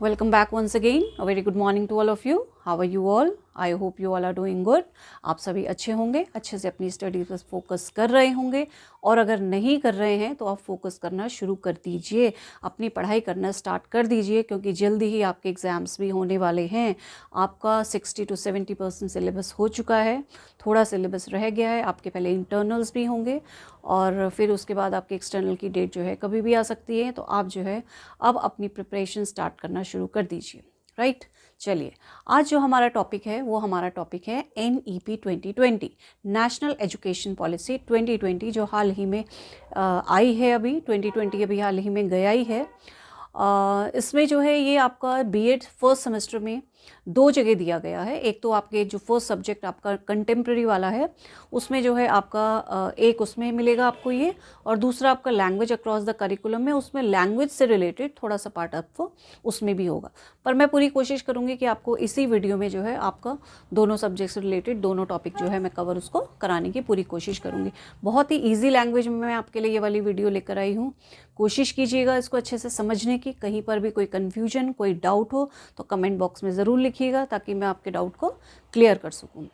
Welcome back once again. A very good morning to all of you. How are you all? I hope you all are doing good. आप सभी अच्छे होंगे, अच्छे से अपनी study पर फोकस कर रहे होंगे, और अगर नहीं कर रहे हैं तो आप फोकस करना शुरू कर दीजिए, अपनी पढ़ाई करना स्टार्ट कर दीजिए, क्योंकि जल्दी ही आपके एग्ज़ाम्स भी होने वाले हैं। आपका 60 to 70% सिलेबस हो चुका है, थोड़ा सिलेबस रह गया है। आपके पहले इंटरनल्स भी होंगे और फिर उसके बाद आपके एक्सटर्नल की डेट जो है कभी भी आ सकती है। तो आप जो है अब अपनी प्रिपरेशन स्टार्ट करना शुरू कर दीजिए, राइट। चलिए, आज जो हमारा टॉपिक है वो हमारा टॉपिक है NEP 2020, नेशनल एजुकेशन पॉलिसी 2020, जो हाल ही में आई है। अभी 2020 अभी हाल ही में गया ही है। इसमें जो है ये आपका बीएड फर्स्ट सेमेस्टर में दो जगह दिया गया है। एक तो आपके जो फर्स्ट सब्जेक्ट आपका कंटेम्प्रेरी वाला है उसमें जो है आपका एक उसमें मिलेगा आपको ये, और दूसरा आपका लैंग्वेज अक्रॉस द करिकुलम में, उसमें लैंग्वेज से रिलेटेड थोड़ा सा पार्ट आपको उसमें भी होगा। पर मैं पूरी कोशिश करूँगी कि आपको इसी वीडियो में जो है आपका दोनों सब्जेक्ट से रिलेटेड दोनों टॉपिक जो है मैं कवर उसको कराने की पूरी कोशिश करूँगी। बहुत ही ईजी लैंग्वेज में मैं आपके लिए ये वाली वीडियो लेकर आई हूँ। कोशिश कीजिएगा इसको अच्छे से समझने की। कहीं पर भी कोई कन्फ्यूजन, कोई डाउट हो तो कमेंट बॉक्स में ज़रूर लिखिएगा, ताकि मैं आपके डाउट को क्लियर कर सकूँ।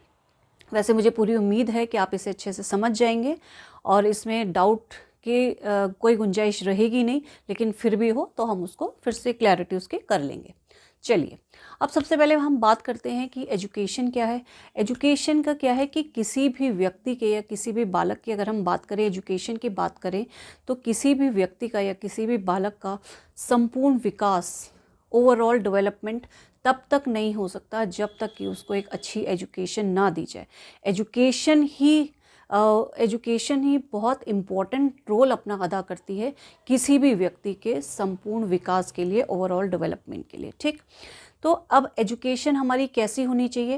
वैसे मुझे पूरी उम्मीद है कि आप इसे अच्छे से समझ जाएंगे और इसमें डाउट की कोई गुंजाइश रहेगी नहीं, लेकिन फिर भी हो तो हम उसको फिर से क्लैरिटी उसकी कर लेंगे। चलिए, अब सबसे पहले हम बात करते हैं कि एजुकेशन क्या है। एजुकेशन का क्या है कि किसी भी व्यक्ति के या किसी भी बालक की अगर हम बात करें, एजुकेशन की बात करें, तो किसी भी व्यक्ति का या किसी भी बालक का संपूर्ण विकास, ओवरऑल डेवलपमेंट तब तक नहीं हो सकता जब तक कि उसको एक अच्छी एजुकेशन ना दी जाए। एजुकेशन ही बहुत इम्पॉर्टेंट रोल अपना अदा करती है किसी भी व्यक्ति के संपूर्ण विकास के लिए, ओवरऑल डेवलपमेंट के लिए, ठीक। तो अब एजुकेशन हमारी कैसी होनी चाहिए?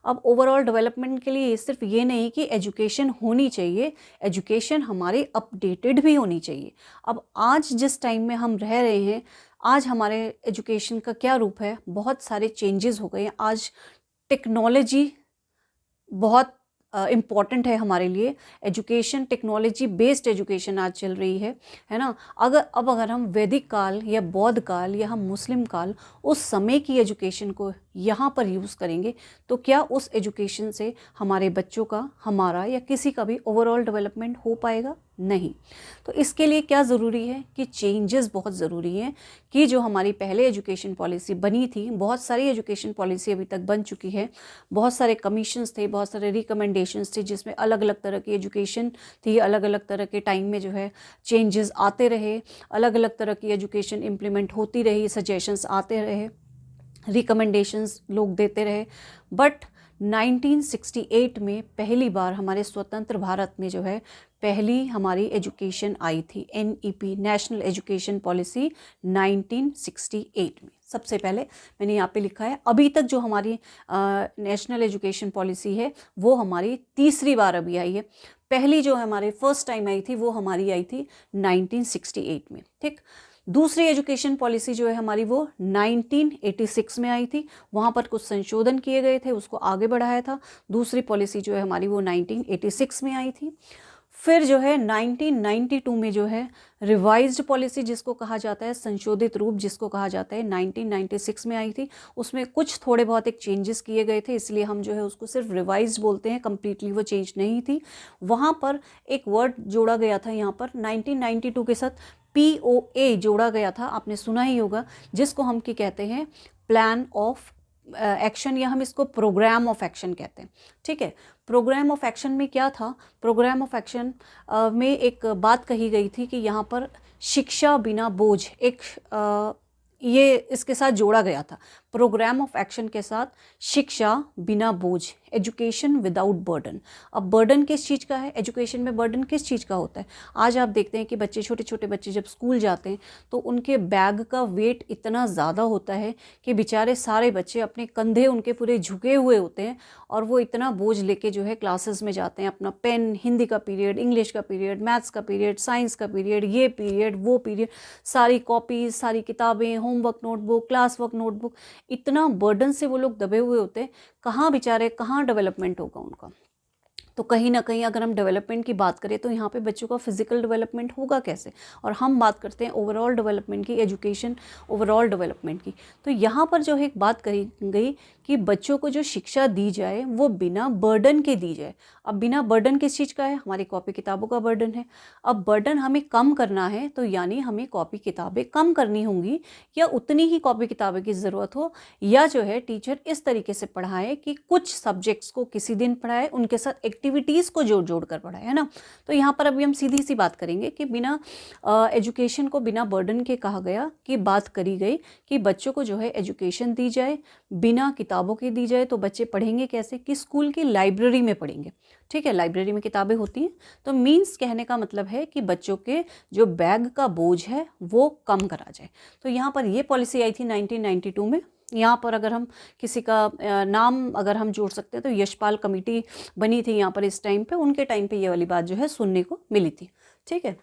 अब ओवरऑल डेवलपमेंट के लिए सिर्फ ये नहीं कि एजुकेशन होनी चाहिए, एजुकेशन हमारी अपडेटेड भी होनी चाहिए। अब आज जिस टाइम में हम रह रहे हैं, आज हमारे एजुकेशन का क्या रूप है? बहुत सारे चेंजेस हो गए हैं। आज टेक्नोलॉजी बहुत इम्पॉर्टेंट है हमारे लिए। एजुकेशन, टेक्नोलॉजी बेस्ड एजुकेशन आज चल रही है ना। अगर हम वैदिक काल या बौद्ध काल या हम मुस्लिम काल, उस समय की एजुकेशन को यहाँ पर यूज़ करेंगे तो क्या उस एजुकेशन से हमारे बच्चों का, हमारा या किसी का भी ओवरऑल डेवलपमेंट हो पाएगा? नहीं। तो इसके लिए क्या ज़रूरी है कि चेंजेस बहुत ज़रूरी हैं। कि जो हमारी पहले एजुकेशन पॉलिसी बनी थी, बहुत सारी एजुकेशन पॉलिसी अभी तक बन चुकी है, बहुत सारे कमीशंस थे, बहुत सारे रिकमेंडेशंस थे, जिसमें अलग अलग तरह की एजुकेशन थी। अलग अलग तरह के टाइम में जो है चेंजेस आते रहे, अलग अलग तरह की एजुकेशन इम्प्लीमेंट होती रही, सजेशंस आते रहे, रिकमेंडेशंस लोग देते रहे। बट 1968 में पहली बार हमारे स्वतंत्र भारत में जो है पहली हमारी एजुकेशन आई थी, NEP, नेशनल एजुकेशन पॉलिसी 1968 में। सबसे पहले मैंने यहाँ पे लिखा है, अभी तक जो हमारी नेशनल एजुकेशन पॉलिसी है वो हमारी तीसरी बार अभी आई है। पहली जो हमारे फर्स्ट टाइम आई थी वो हमारी आई थी 1968 में, ठीक। दूसरी एजुकेशन पॉलिसी जो है हमारी वो 1986 में आई थी। वहाँ पर कुछ संशोधन किए गए थे, उसको आगे बढ़ाया था। दूसरी पॉलिसी जो है हमारी वो 1986 में आई थी। फिर जो है 1992 में जो है रिवाइज्ड पॉलिसी जिसको कहा जाता है, संशोधित रूप जिसको कहा जाता है, 1996 में आई थी। उसमें कुछ थोड़े बहुत एक चेंजेस किए गए थे, इसलिए हम जो है उसको सिर्फ रिवाइज्ड बोलते हैं, कंप्लीटली वो चेंज नहीं थी। वहाँ पर एक वर्ड जोड़ा गया था, यहाँ पर 1992 के साथ POA जोड़ा गया था, आपने सुना ही होगा, जिसको हम क्या कहते हैं, प्लान ऑफ एक्शन, या हम इसको प्रोग्राम ऑफ एक्शन कहते हैं, ठीक है। प्रोग्राम ऑफ एक्शन में क्या था? प्रोग्राम ऑफ एक्शन में एक बात कही गई थी कि यहाँ पर शिक्षा बिना बोझ, ये इसके साथ जोड़ा गया था। प्रोग्राम ऑफ एक्शन के साथ शिक्षा बिना बोझ, एजुकेशन विदाउट बर्डन। अब बर्डन किस चीज़ का है? एजुकेशन में बर्डन किस चीज़ का होता है? आज आप देखते हैं कि बच्चे, छोटे छोटे बच्चे जब स्कूल जाते हैं तो उनके बैग का वेट इतना ज़्यादा होता है कि बेचारे सारे बच्चे, अपने कंधे उनके पूरे झुके हुए होते हैं और वो इतना बोझ लेके जो है क्लासेस में जाते हैं। अपना पेन, हिंदी का पीरियड, इंग्लिश का पीरियड, मैथ्स का पीरियड, साइंस का पीरियड, ये पीरियड, वो पीरियड, सारी कॉपीज, सारी किताबें, homework notebook, class work notebook, इतना बर्डन से वो लोग दबे हुए होते हैं। कहाँ बेचारे, कहाँ डेवलपमेंट होगा उनका? तो कहीं ना कहीं अगर हम डेवलपमेंट की बात करें तो यहाँ पे बच्चों का फिजिकल डेवलपमेंट होगा कैसे, और हम बात करते हैं ओवरऑल डेवलपमेंट की, एजुकेशन ओवरऑल डेवलपमेंट की। तो यहाँ पर जो है एक बात कही गई कि बच्चों को जो शिक्षा दी जाए वो बिना बर्डन के दी जाए। अब बिना बर्डन किस चीज़ का है, हमारी कॉपी किताबों का बर्डन है। अब बर्डन हमें कम करना है तो यानी हमें कॉपी किताबें कम करनी होंगी, या उतनी ही कॉपी किताबें की ज़रूरत हो, या जो है टीचर इस तरीके से पढ़ाए कि कुछ सब्जेक्ट्स को किसी दिन पढ़ाए, उनके साथ एक्टिविटीज़ को जोड़ जोड़ कर पढ़ाए, है ना। तो यहाँ पर अभी हम सीधी सी बात करेंगे कि बिना एजुकेशन को बिना बर्डन के कहा गया कि बात करी गई कि बच्चों को जो है एजुकेशन दी जाए, बिना किताबों के दी जाए। तो बच्चे पढ़ेंगे कैसे, कि स्कूल की लाइब्रेरी में पढ़ेंगे, ठीक है, लाइब्रेरी में किताबें होती हैं। तो मीन्स कहने का मतलब है कि बच्चों के जो बैग का बोझ है वो कम करा जाए। तो यहाँ पर ये पॉलिसी आई थी 1992 में। यहाँ पर अगर हम किसी का नाम अगर हम जोड़ सकते हैं तो यशपाल कमेटी बनी थी यहाँ पर इस टाइम पे, उनके टाइम पे ये वाली बात जो है सुनने को मिली थी, ठीक है।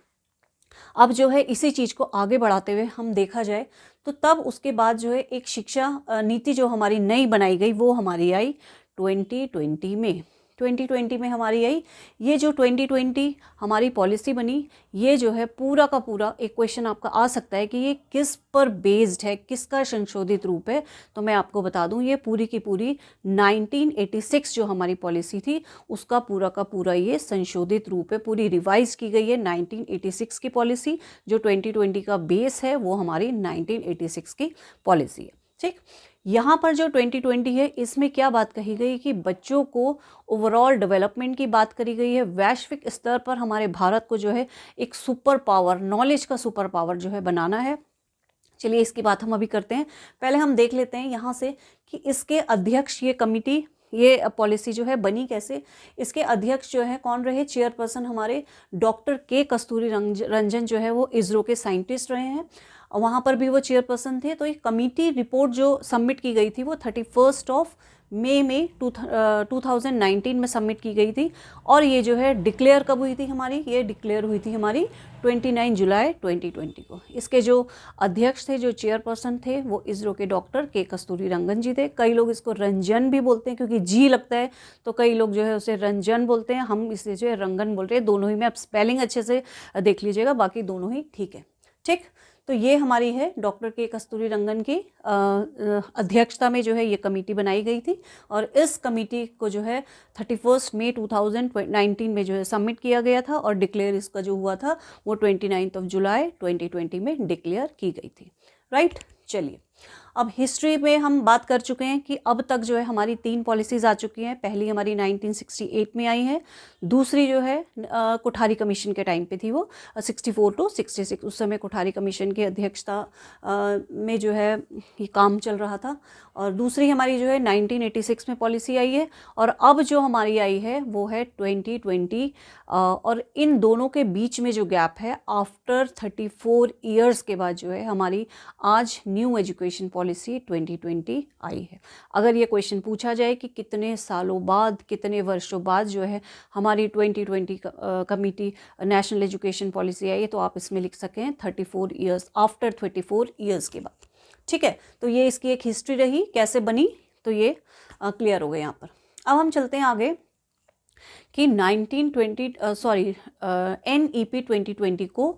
अब जो है इसी चीज़ को आगे बढ़ाते हुए हम देखा जाए तो तब उसके बाद जो है एक शिक्षा नीति जो हमारी नई बनाई गई वो हमारी आई 2020 में। 2020 में हमारी आई ये जो 2020 हमारी पॉलिसी बनी, ये जो है पूरा का पूरा एक क्वेश्चन आपका आ सकता है कि ये किस पर बेस्ड है, किसका संशोधित रूप है। तो मैं आपको बता दूं ये पूरी की पूरी 1986 जो हमारी पॉलिसी थी उसका पूरा का पूरा ये संशोधित रूप है, पूरी रिवाइज की गई है 1986 की पॉलिसी। जो 2020 का बेस है वो हमारी 1986 की पॉलिसी है, ठीक। यहाँ पर जो 2020 है इसमें क्या बात कही गई कि बच्चों को ओवरऑल डेवलपमेंट की बात करी गई है। वैश्विक स्तर पर हमारे भारत को जो है एक सुपर पावर, नॉलेज का सुपर पावर जो है बनाना है। चलिए इसकी बात हम अभी करते हैं। पहले हम देख लेते हैं यहाँ से कि इसके अध्यक्ष, ये कमिटी, ये पॉलिसी जो है बनी कैसे। इसके अध्यक्ष जो है कौन रहे, चेयरपर्सन हमारे डॉक्टर के कस्तूरी रंजन जो है वो इसरो के साइंटिस्ट रहे हैं, और वहाँ पर भी वो चेयरपर्सन थे। तो एक कमेटी रिपोर्ट जो सबमिट की गई थी वो 31 मई में 2019 में सबमिट की गई थी। और ये जो है डिक्लेयर कब हुई थी हमारी, ये डिक्लेयर हुई थी हमारी 29 जुलाई 2020 को। इसके जो अध्यक्ष थे, जो चेयरपर्सन थे, वो इसरो के डॉक्टर के कस्तूरी रंगन जी थे। कई लोग इसको रंजन भी बोलते हैं क्योंकि जी लगता है, तो कई लोग जो है उसे रंजन बोलते हैं, हम इसे जो है रंगन बोल रहे हैं। दोनों ही में आप स्पेलिंग अच्छे से देख लीजिएगा, बाकी दोनों ही ठीक है, ठीक। तो ये हमारी है डॉक्टर के कस्तूरी रंगन की अध्यक्षता में जो है ये कमेटी बनाई गई थी। और इस कमेटी को जो है 31 मई 2019 में जो है सबमिट किया गया था, और डिक्लेयर इसका जो हुआ था वो 29 जुलाई 2020 में डिक्लेयर की गई थी, राइट। चलिए अब हिस्ट्री में हम बात कर चुके हैं कि अब तक जो है हमारी 3 पॉलिसीज़ आ चुकी हैं। पहली हमारी 1968 में आई है, दूसरी जो है कोठारी कमीशन के टाइम पे थी, वो 64 to 66 उस समय कोठारी कमीशन की अध्यक्षता में जो है ये काम चल रहा था। और दूसरी हमारी जो है 1986 में पॉलिसी आई है, और अब जो हमारी आई है वो है 2020। और इन दोनों के बीच में जो गैप है, आफ्टर 34 ईयर्स के बाद जो है हमारी आज न्यू एजुकेशन पॉलिसी 2020 आई है। अगर ये क्वेश्चन पूछा जाए कि कितने सालों बाद, कितने वर्षों बाद जो है हमारी 2020 कमेटी नेशनल एजुकेशन पॉलिसी आई है, तो आप इसमें लिख सकें 34 ईयर्स, आफ्टर 34 ईयर्स के बाद, ठीक है। तो ये इसकी एक हिस्ट्री रही, कैसे बनी, तो ये क्लियर हो गया यहाँ पर। अब हम चलते हैं आगे कि NEP 2020 को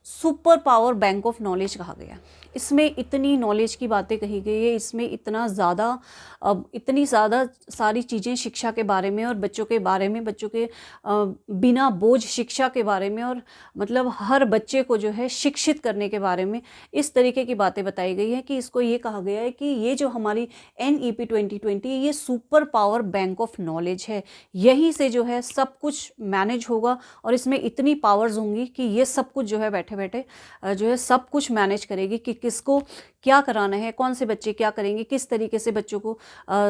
super power bank of knowledge कहा गया। इसमें इतनी नॉलेज की बातें कही गई है, इसमें इतनी ज़्यादा सारी चीज़ें शिक्षा के बारे में और बच्चों के बारे में, बच्चों के बिना बोझ शिक्षा के बारे में, और मतलब हर बच्चे को जो है शिक्षित करने के बारे में इस तरीके की बातें बताई गई है कि इसको ये कहा गया है कि ये जो हमारी NEP 2020 ये super power bank of knowledge है। यहीं से जो है सब कुछ मैनेज होगा, और इसमें इतनी पावर्स होंगी कि ये सब कुछ जो है बैठे बैठे जो है सब कुछ मैनेज करेगी कि किसको क्या कराना है, कौन से बच्चे क्या करेंगे, किस तरीके से बच्चों को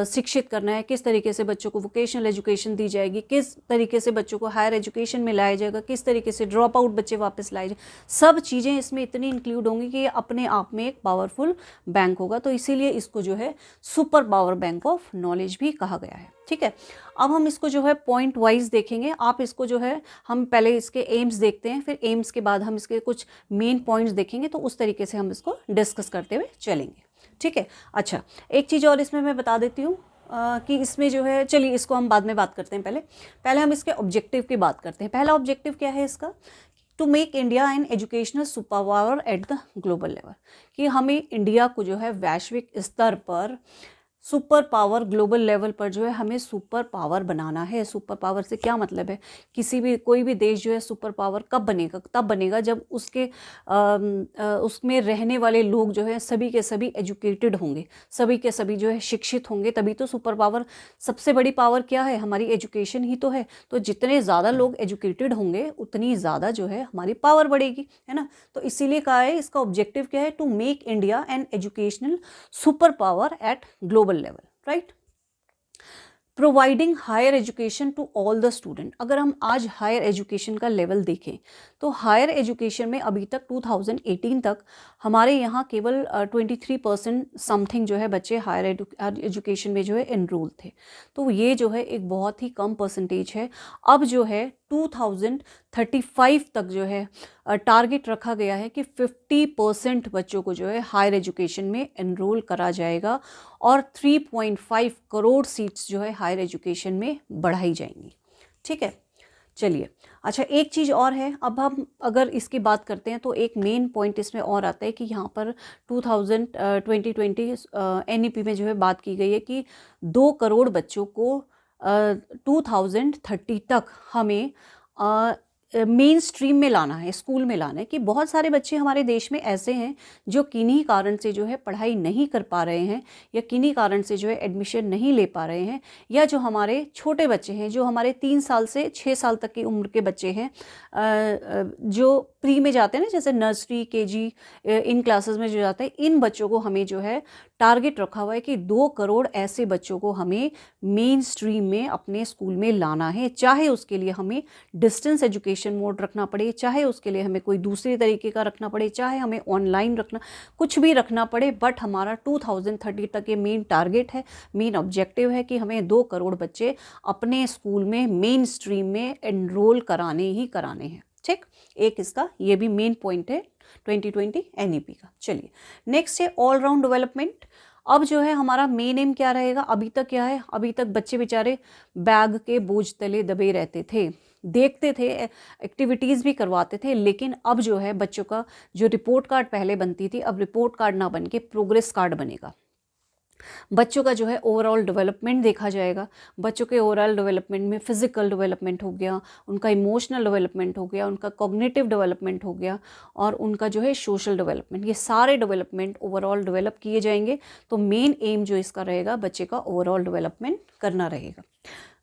शिक्षित करना है, किस तरीके से बच्चों को वोकेशनल एजुकेशन दी जाएगी, किस तरीके से बच्चों को हायर एजुकेशन में लाया जाएगा, किस तरीके से ड्रॉप आउट बच्चे वापस लाए जाए। सब चीज़ें इसमें इतनी इंक्लूड होंगी कि ये अपने आप में एक पावरफुल बैंक होगा। तो इसीलिए इसको जो है super power bank of knowledge भी कहा गया है, ठीक है। अब हम इसको जो है पॉइंट वाइज देखेंगे। आप इसको जो है, हम पहले इसके एम्स देखते हैं, फिर एम्स के बाद हम इसके कुछ मेन पॉइंट्स देखेंगे, तो उस तरीके से हम इसको डिस्कस करते हुए चलेंगे, ठीक है। अच्छा, एक चीज़ और इसमें मैं बता देती हूँ कि इसमें जो है, चलिए इसको हम बाद में बात करते हैं, पहले हम इसके ऑब्जेक्टिव की बात करते हैं। पहला ऑब्जेक्टिव क्या है इसका, to make India an educational super power at the global level, कि हमें इंडिया को जो है वैश्विक स्तर पर सुपर पावर, ग्लोबल लेवल पर जो है हमें सुपर पावर बनाना है। सुपर पावर से क्या मतलब है, कोई भी देश जो है सुपर पावर कब बनेगा, तब बनेगा जब उसमें रहने वाले लोग जो है सभी के सभी एजुकेटेड होंगे, सभी के सभी जो है शिक्षित होंगे, तभी तो सुपर पावर। सबसे बड़ी पावर क्या है, हमारी एजुकेशन ही तो है। तो जितने ज़्यादा लोग एजुकेटेड होंगे उतनी ज़्यादा जो है हमारी पावर बढ़ेगी, है ना। तो इसीलिए कहा है, इसका ऑब्जेक्टिव क्या है, to make India an educational super power at global level, right? Providing higher education to all the student. अगर हम आज हायर एजुकेशन का लेवल देखें तो हायर एजुकेशन में अभी तक 2018 तक हमारे यहाँ केवल 23% समथिंग जो है बच्चे हायर एजुकेशन में जो है एनरोल थे। तो ये जो है एक बहुत ही कम परसेंटेज है। अब जो है 2035 तक जो है टारगेट रखा गया है कि 50% बच्चों को जो है हायर एजुकेशन में एनरोल करा जाएगा और 3.5 करोड़ सीट्स जो है हायर एजुकेशन में बढ़ाई जाएंगी। ठीक है, चलिए। अच्छा, एक चीज़ और है, अब हम अगर इसकी बात करते हैं तो एक मेन पॉइंट इसमें और आता है कि यहाँ पर 2020 NEP में जो है बात की गई है कि 2 करोड़ बच्चों को 2030 तक हमें मेन स्ट्रीम में लाना है, स्कूल में लाना है। कि बहुत सारे बच्चे हमारे देश में ऐसे हैं जो किन्हीं कारण से जो है पढ़ाई नहीं कर पा रहे हैं, या किन्हीं कारण से जो है एडमिशन नहीं ले पा रहे हैं, या जो हमारे छोटे बच्चे हैं, जो हमारे 3 साल से 6 साल तक की उम्र के बच्चे हैं, जो प्री में जाते हैं ना, जैसे नर्सरी, KG, इन क्लासेस में जो जाते हैं, इन बच्चों को हमें जो है टारगेट रखा हुआ है कि 2 करोड़ ऐसे बच्चों को हमें मेन स्ट्रीम में अपने स्कूल में लाना है। चाहे उसके लिए हमें डिस्टेंस एजुकेशन मोड रखना पड़े, चाहे उसके लिए हमें कोई दूसरे तरीके का रखना पड़े, चाहे हमें ऑनलाइन रखना, कुछ भी रखना पड़े, बट हमारा 2030 तक ये मेन टारगेट है, मेन ऑब्जेक्टिव है कि हमें 2 करोड़ बच्चे अपने स्कूल में मेन स्ट्रीम में एनरोल कराने ही कराने हैं। ठीक, एक इसका ये भी मेन पॉइंट है 2020 NEP का। चलिए, नेक्स्ट है ऑल राउंड डेवलपमेंट। अब जो है हमारा मेन एम क्या रहेगा, अभी तक क्या है, अभी तक बच्चे बेचारे बैग के बोझ तले दबे रहते थे, देखते थे, एक्टिविटीज़ भी करवाते थे, लेकिन अब जो है बच्चों का जो रिपोर्ट कार्ड पहले बनती थी, अब रिपोर्ट कार्ड ना बन के प्रोग्रेस कार्ड बनेगा। बच्चों का जो है ओवरऑल डेवलपमेंट देखा जाएगा। बच्चों के ओवरऑल डेवलपमेंट में फिजिकल डेवलपमेंट हो गया, उनका इमोशनल डेवलपमेंट हो गया, उनका कॉग्निटिव डेवलपमेंट हो गया, और उनका जो है सोशल डेवलपमेंट, ये सारे डेवलपमेंट ओवरऑल डेवलप किए जाएंगे। तो मेन एम जो इसका रहेगा, बच्चे का ओवरऑल डेवलपमेंट करना रहेगा।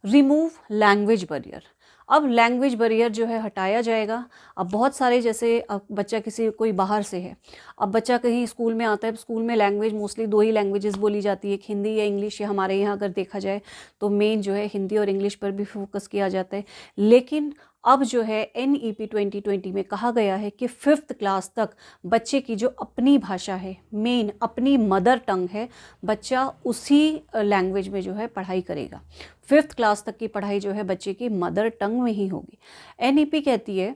Remove language barrier. अब लैंग्वेज बैरियर जो है हटाया जाएगा। अब बहुत सारे, जैसे अब बच्चा कोई बाहर से है, अब बच्चा कहीं स्कूल में आता है, स्कूल में लैंग्वेज मोस्टली 2 ही लैंग्वेजेस बोली जाती है, एक हिंदी या इंग्लिश, या हमारे यहाँ अगर देखा जाए तो मेन जो है हिंदी और इंग्लिश पर भी फोकस किया जाता है। लेकिन अब जो है NEP 2020 में कहा गया है कि 5th क्लास तक बच्चे की जो अपनी भाषा है, मेन अपनी मदर टंग है, बच्चा उसी लैंग्वेज में जो है पढ़ाई करेगा। 5th क्लास तक की पढ़ाई जो है बच्चे की मदर टंग में ही होगी। NEP कहती है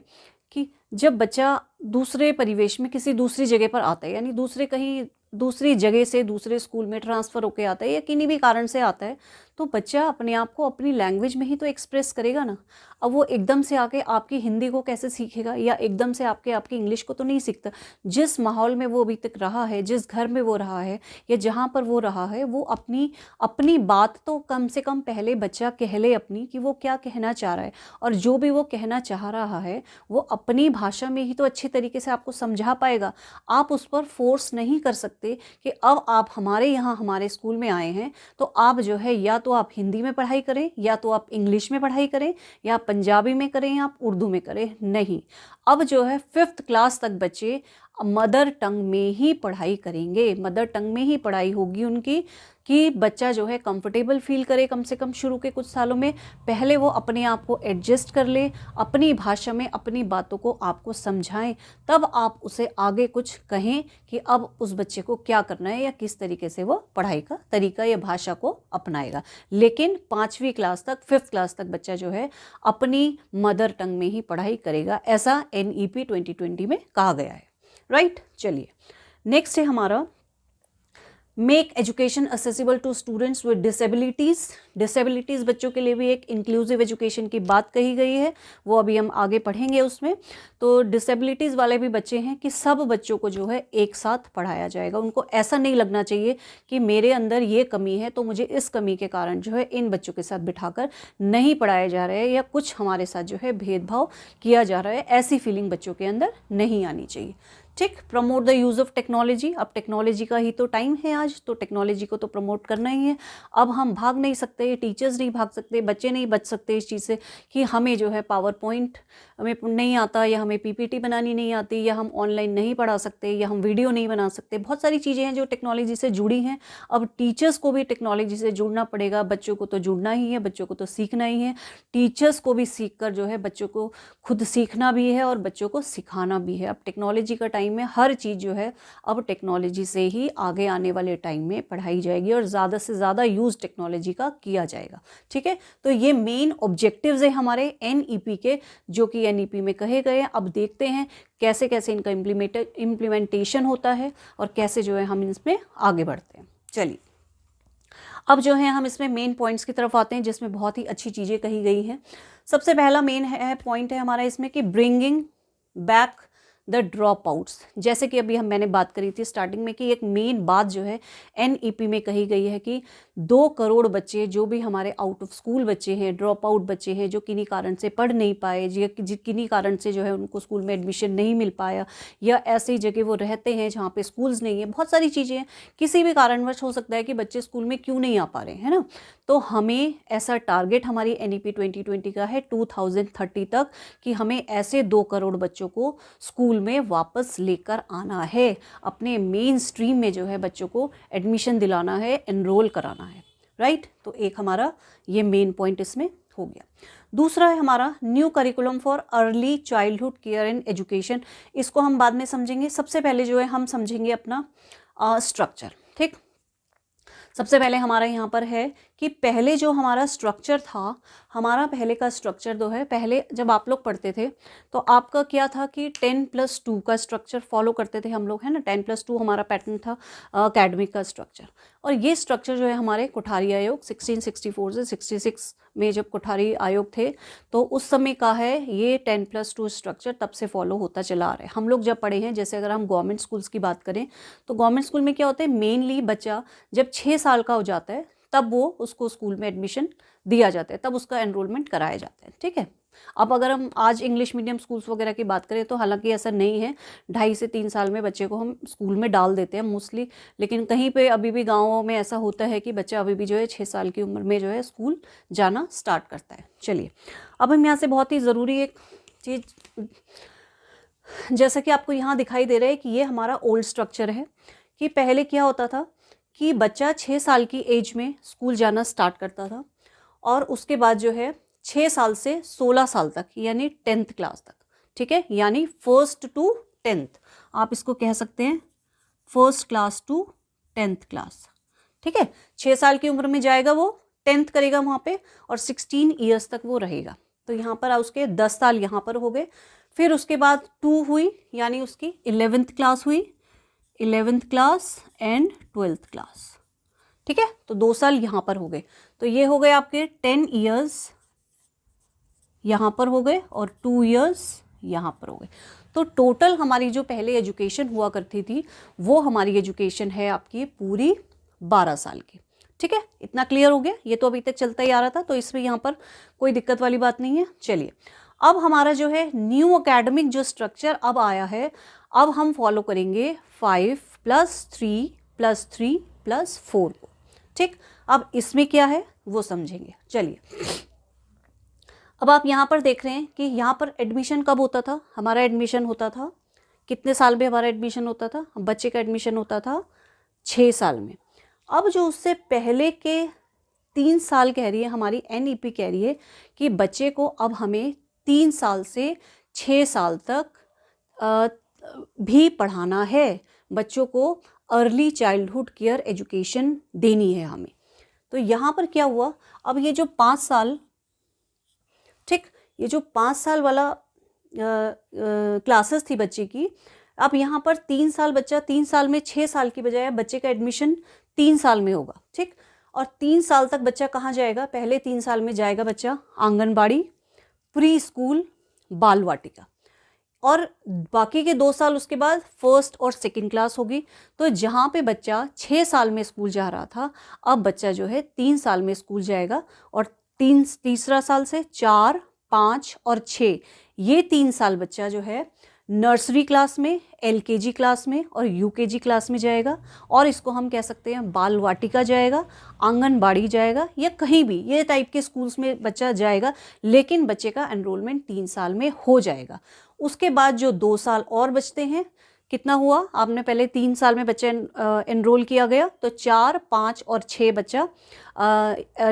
कि जब बच्चा दूसरे परिवेश में किसी दूसरी जगह पर आता है, यानी दूसरी जगह से दूसरे स्कूल में ट्रांसफ़र होकर आता है, या किन्हीं भी कारण से आता है, तो बच्चा अपने आप को अपनी लैंग्वेज में ही तो एक्सप्रेस करेगा ना। अब वो एकदम से आके आपकी हिंदी को कैसे सीखेगा, या एकदम से आपकी इंग्लिश को तो नहीं सीखता। जिस माहौल में वो अभी तक रहा है, जिस घर में वो रहा है, या जहाँ पर वो रहा है, वो अपनी बात तो कम से कम पहले बच्चा कह ले अपनी, कि वो क्या कहना चाह रहा है, और जो भी वो कहना चाह रहा है वो अपनी भाषा में ही तो अच्छी तरीके से आपको समझा पाएगा। आप उस पर फोर्स नहीं कर सकते कि अब आप हमारे यहाँ हमारे स्कूल में आए हैं तो आप जो है या तो आप हिंदी में पढ़ाई करें, या तो आप इंग्लिश में पढ़ाई करें, या पंजाबी में करें, या आप उर्दू में करें। नहीं, अब जो है 5th क्लास तक बच्चे मदर टंग में ही पढ़ाई करेंगे, मदर टंग में ही पढ़ाई होगी उनकी, कि बच्चा जो है कंफर्टेबल फील करे, कम से कम शुरू के कुछ सालों में पहले वो अपने आप को एडजस्ट कर ले, अपनी भाषा में अपनी बातों को आपको समझाएं, तब आप उसे आगे कुछ कहें कि अब उस बच्चे को क्या करना है, या किस तरीके से वो पढ़ाई का तरीका या भाषा को अपनाएगा। लेकिन 5वीं क्लास तक, 5th क्लास तक बच्चा जो है अपनी मदर टंग में ही पढ़ाई करेगा, ऐसा NEP 2020 में कहा गया है। राइट, चलिए, नेक्स्ट है हमारा make education accessible to students with disabilities बच्चों के लिए भी एक इंक्लूसिव एजुकेशन की बात कही गई है, वो अभी हम आगे पढ़ेंगे उसमें। तो डिसेबिलिटीज़ वाले भी बच्चे हैं कि सब बच्चों को जो है एक साथ पढ़ाया जाएगा। उनको ऐसा नहीं लगना चाहिए कि मेरे अंदर ये कमी है तो मुझे इस कमी के कारण जो है इन बच्चों के साथ बिठाकर नहीं पढ़ाया जा रहा है या कुछ हमारे साथ जो है भेदभाव किया जा रहा है, ऐसी फीलिंग बच्चों के अंदर नहीं आनी चाहिए। ठीक। Promote the use of technology, अब टेक्नोलॉजी का ही तो टाइम है आज, तो टेक्नोलॉजी को तो प्रमोट करना ही है। अब हम भाग नहीं सकते, टीचर्स नहीं भाग सकते, बच्चे नहीं बच सकते इस चीज़ से कि हमें जो है पावर पॉइंट हमें नहीं आता, या हमें पीपीटी बनानी नहीं आती, या हम ऑनलाइन नहीं पढ़ा सकते, या हम वीडियो नहीं बना सकते। बहुत सारी चीज़ें हैं जो टेक्नोलॉजी से जुड़ी हैं। अब टीचर्स को भी टेक्नोलॉजी से जुड़ना पड़ेगा, बच्चों को तो जुड़ना ही है, बच्चों को तो सीखना ही है। टीचर्स को भी सीख कर जो है बच्चों को खुद सीखना भी है और बच्चों को सिखाना भी है। अब टेक्नोलॉजी का टाइम में हर चीज़ जो है अब टेक्नोलॉजी से ही आगे आने वाले टाइम में पढ़ाई जाएगी और ज़्यादा से ज़्यादा यूज़ टेक्नोलॉजी का किया जाएगा। ठीक है, तो ये मेन ऑब्जेक्टिव्स है हमारे एनईपी के, जो कि एनईपी में कहे गए हैं। अब देखते हैं कैसे कैसे इनका इम्प्लीमेंटेशन होता है और कैसे जो है हम इसमें आगे बढ़ते हैं। चलिए, अब जो है हम इसमें मेन पॉइंट्स की तरफ आते हैं जिसमें बहुत ही अच्छी चीज़ें कही गई हैं। सबसे पहला मेन पॉइंट है हमारा इसमें कि bringing back the drop outs. जैसे कि अभी मैंने बात करी थी स्टार्टिंग में कि एक मेन बात जो है एनईपी में कही गई है कि 2 करोड़ बच्चे जो भी हमारे आउट ऑफ स्कूल बच्चे हैं, ड्रॉप आउट बच्चे हैं, जो किन्हीं कारण से पढ़ नहीं पाए, किन्हीं कारण से जो है उनको स्कूल में एडमिशन नहीं मिल पाया, या ऐसी जगह वो रहते हैं जहाँ पे स्कूल्स नहीं है, बहुत सारी चीज़ें हैं, किसी भी कारणवश हो सकता है कि बच्चे स्कूल में क्यों नहीं आ पा रहे हैं, है ना। तो हमें ऐसा टारगेट हमारी एनईपी 2020 का है 2030 तक कि हमें ऐसे 2 करोड़ बच्चों को स्कूल में वापस लेकर आना है, अपने मेन स्ट्रीम में जो है बच्चों को एडमिशन दिलाना है, एनरोल कराना है। राइट, तो एक हमारा ये मेन पॉइंट इसमें हो गया। दूसरा है हमारा new curriculum for early childhood care and education. इसको हम बाद में समझेंगे, सबसे पहले जो है हम समझेंगे अपना स्ट्रक्चर। ठीक, सबसे पहले हमारा यहाँ पर है कि पहले जो हमारा स्ट्रक्चर था, हमारा पहले का स्ट्रक्चर जो है, पहले जब आप लोग पढ़ते थे तो आपका क्या था कि 10+2 का स्ट्रक्चर फॉलो करते थे हम लोग, है ना। 10+2 हमारा पैटर्न था अकेडमिक का स्ट्रक्चर। और ये स्ट्रक्चर जो है हमारे कोठारी आयोग 1664 से 66 में जब कोठारी आयोग थे तो उस समय का है ये 10+2 स्ट्रक्चर, तब से फॉलो होता चला आ रहा है। हम लोग जब पढ़े हैं, जैसे अगर हम गवर्नमेंट स्कूल्स की बात करें तो गवर्नमेंट स्कूल में क्या होता है, मेनली बच्चा जब 6 साल का हो जाता है तब वो उसको स्कूल में एडमिशन दिया जाता है, तब उसका एनरोलमेंट कराया जाता है। ठीक है, अब अगर हम आज इंग्लिश मीडियम स्कूल्स वगैरह की बात करें तो हालांकि ऐसा नहीं है, 2.5 से 3 साल में बच्चे को हम स्कूल में डाल देते हैं मोस्टली, लेकिन कहीं पे अभी भी गाँवों में ऐसा होता है कि बच्चा अभी भी जो है 6 साल की उम्र में जो है स्कूल जाना स्टार्ट करता है। चलिए, अब हम यहाँ से बहुत ही ज़रूरी एक चीज़, जैसा कि आपको यहाँ दिखाई दे रहा है कि ये हमारा ओल्ड स्ट्रक्चर है कि पहले क्या होता था कि बच्चा 6 साल की एज में स्कूल जाना स्टार्ट करता था और उसके बाद जो है 6 साल से 16 साल तक, यानी 10th क्लास तक। ठीक है, यानी 1st to 10th, आप इसको कह सकते हैं 1st class to 10th class. ठीक है, 6 साल की उम्र में जाएगा वो, 10th करेगा वहाँ पे और 16 ईयर्स तक वो रहेगा। तो यहाँ पर उसके 10 साल यहाँ पर हो गए। फिर उसके बाद 2 हुई, यानी उसकी 11th क्लास हुई, 11th class and 12th class. ठीक है, तो 2 साल यहाँ पर हो गए, तो ये हो गए आपके 10 ईयर्स यहाँ पर हो गए और 2 ईयर्स यहाँ पर हो गए। तो टोटल हमारी जो पहले एजुकेशन हुआ करती थी वो हमारी एजुकेशन है आपकी पूरी 12 साल की। ठीक है, इतना क्लियर हो गया, ये तो अभी तक चलता ही आ रहा था, तो इसमें यहाँ पर कोई दिक्कत वाली बात नहीं है। चलिए, अब हमारा जो है न्यू एकेडमिक जो स्ट्रक्चर अब आया है, अब हम फॉलो करेंगे 5+3+3+4 को। ठीक, अब इसमें क्या है वो समझेंगे। चलिए, अब आप यहाँ पर देख रहे हैं कि यहाँ पर एडमिशन कब होता था, हमारा एडमिशन होता था कितने साल में, हमारा एडमिशन होता था, बच्चे का एडमिशन होता था 6 साल में। अब जो उससे पहले के 3 साल कह रही है हमारी एनईपी, कह रही है कि बच्चे को अब हमें 3 साल से 6 साल तक भी पढ़ाना है, बच्चों को अर्ली चाइल्डहुड केयर एजुकेशन देनी है हमें। तो यहाँ पर क्या हुआ, अब ये जो 5 साल, ठीक, ये जो 5 साल वाला क्लासेस थी बच्चे की, अब यहाँ पर 3 साल बच्चा, 3 साल में 6 साल की बजाय बच्चे का एडमिशन 3 साल में होगा, ठीक। और 3 साल तक बच्चा कहाँ जाएगा? पहले 3 साल में जाएगा बच्चा आंगनबाड़ी, प्री स्कूल, बाल वाटिका, और बाकी के 2 साल उसके बाद फर्स्ट और सेकंड क्लास होगी। तो जहाँ पे बच्चा 6 साल में स्कूल जा रहा था, अब बच्चा जो है 3 साल में स्कूल जाएगा, और तीसरा साल से 4, 5 और 6, ये 3 साल बच्चा जो है नर्सरी क्लास में, LKG क्लास में और UKG क्लास में जाएगा, और इसको हम कह सकते हैं बाल वाटिका जाएगा, आंगनबाड़ी जाएगा, या कहीं भी ये टाइप के स्कूल्स में बच्चा जाएगा, लेकिन बच्चे का एनरोलमेंट 3 साल में हो जाएगा। उसके बाद जो 2 साल और बचते हैं, कितना हुआ? आपने पहले 3 साल में बच्चा एनरोल किया गया, तो 4, 5 और 6 बच्चा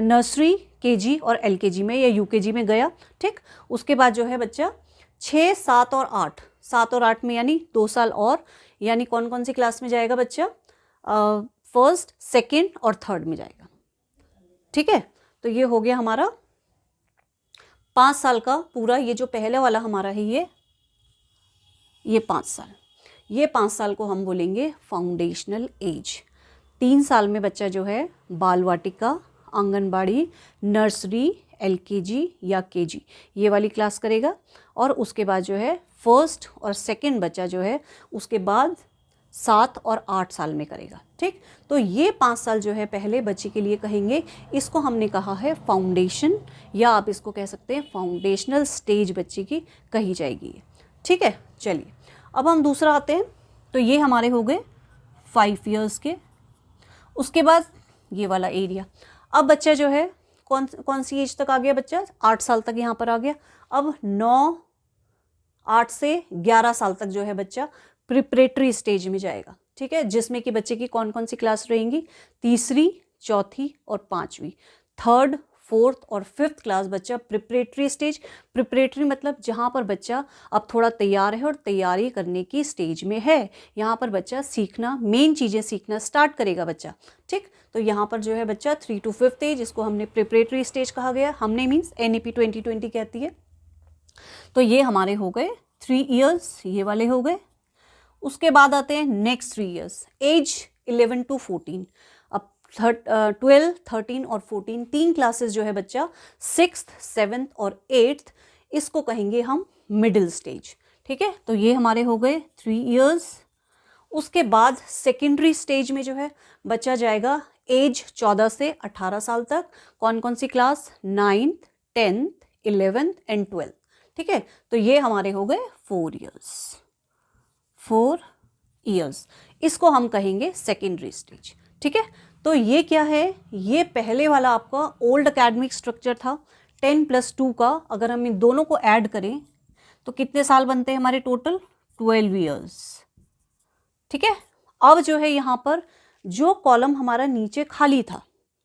नर्सरी, KG और LKG में या UKG में गया, ठीक। उसके बाद जो है बच्चा 6, 7 और 8, 7 और 8 में यानी 2 साल और, यानी कौन कौन सी क्लास में जाएगा बच्चा? फर्स्ट, सेकंड और थर्ड में जाएगा, ठीक है। तो ये हो गया हमारा 5 साल का पूरा, ये जो पहले वाला हमारा है ये 5 साल, ये 5 साल को हम बोलेंगे फाउंडेशनल एज। 3 साल में बच्चा जो है बाल वाटिका, आंगनबाड़ी, नर्सरी, LKG या KG ये वाली क्लास करेगा, और उसके बाद जो है फर्स्ट और सेकंड बच्चा जो है उसके बाद 7 और 8 साल में करेगा, ठीक। तो ये 5 साल जो है पहले बच्चे के लिए कहेंगे, इसको हमने कहा है फाउंडेशन, या आप इसको कह सकते हैं फाउंडेशनल स्टेज बच्चे की कही जाएगी, ठीक है। चलिए अब हम दूसरा आते हैं, तो ये हमारे हो गए 5 इयर्स के। उसके बाद ये वाला एरिया, अब बच्चा जो है कौन सी एज तक आ गया बच्चा? 8 साल तक यहाँ पर आ गया। अब 8 से 11 साल तक जो है बच्चा प्रिपरेटरी स्टेज में जाएगा, ठीक है, जिसमें कि बच्चे की कौन कौन सी क्लास रहेंगी? तीसरी, चौथी और 5वीं, थर्ड, फोर्थ और 5th क्लास बच्चा प्रिपरेटरी स्टेज। प्रिपरेटरी मतलब जहाँ पर बच्चा अब थोड़ा तैयार है और तैयारी करने की स्टेज में है, यहाँ पर बच्चा सीखना, मेन चीज़ें सीखना स्टार्ट करेगा बच्चा, ठीक। तो यहाँ पर जो है बच्चा 3 to 5th एज, इसको हमने प्रिपरेटरी स्टेज कहा गया, हमने मीन्स NEP 2020 कहती है। तो ये हमारे हो गए 3 इयर्स, ये वाले हो गए। उसके बाद आते हैं नेक्स्ट 3 इयर्स, एज 11 to 14। अब 12, 13 और 14 3 क्लासेस जो है बच्चा 6th, 7th और 8th, इसको कहेंगे हम मिडिल स्टेज, ठीक है। तो ये हमारे हो गए 3 इयर्स। उसके बाद सेकेंडरी स्टेज में जो है बच्चा जाएगा एज 14 से 18 साल तक, कौन कौन सी class? 9th, 10th, 11th and 12th, ठीक है। तो ये हमारे हो गए 4 इयर्स, 4 इयर्स, इसको हम कहेंगे सेकेंडरी स्टेज, ठीक है। तो ये क्या है? ये पहले वाला आपका ओल्ड एकेडमिक स्ट्रक्चर था 10+2 का, अगर हम इन दोनों को ऐड करें तो कितने साल बनते हैं हमारे टोटल? 12 इयर्स, ठीक है। अब जो है यहाँ पर जो कॉलम हमारा नीचे खाली था,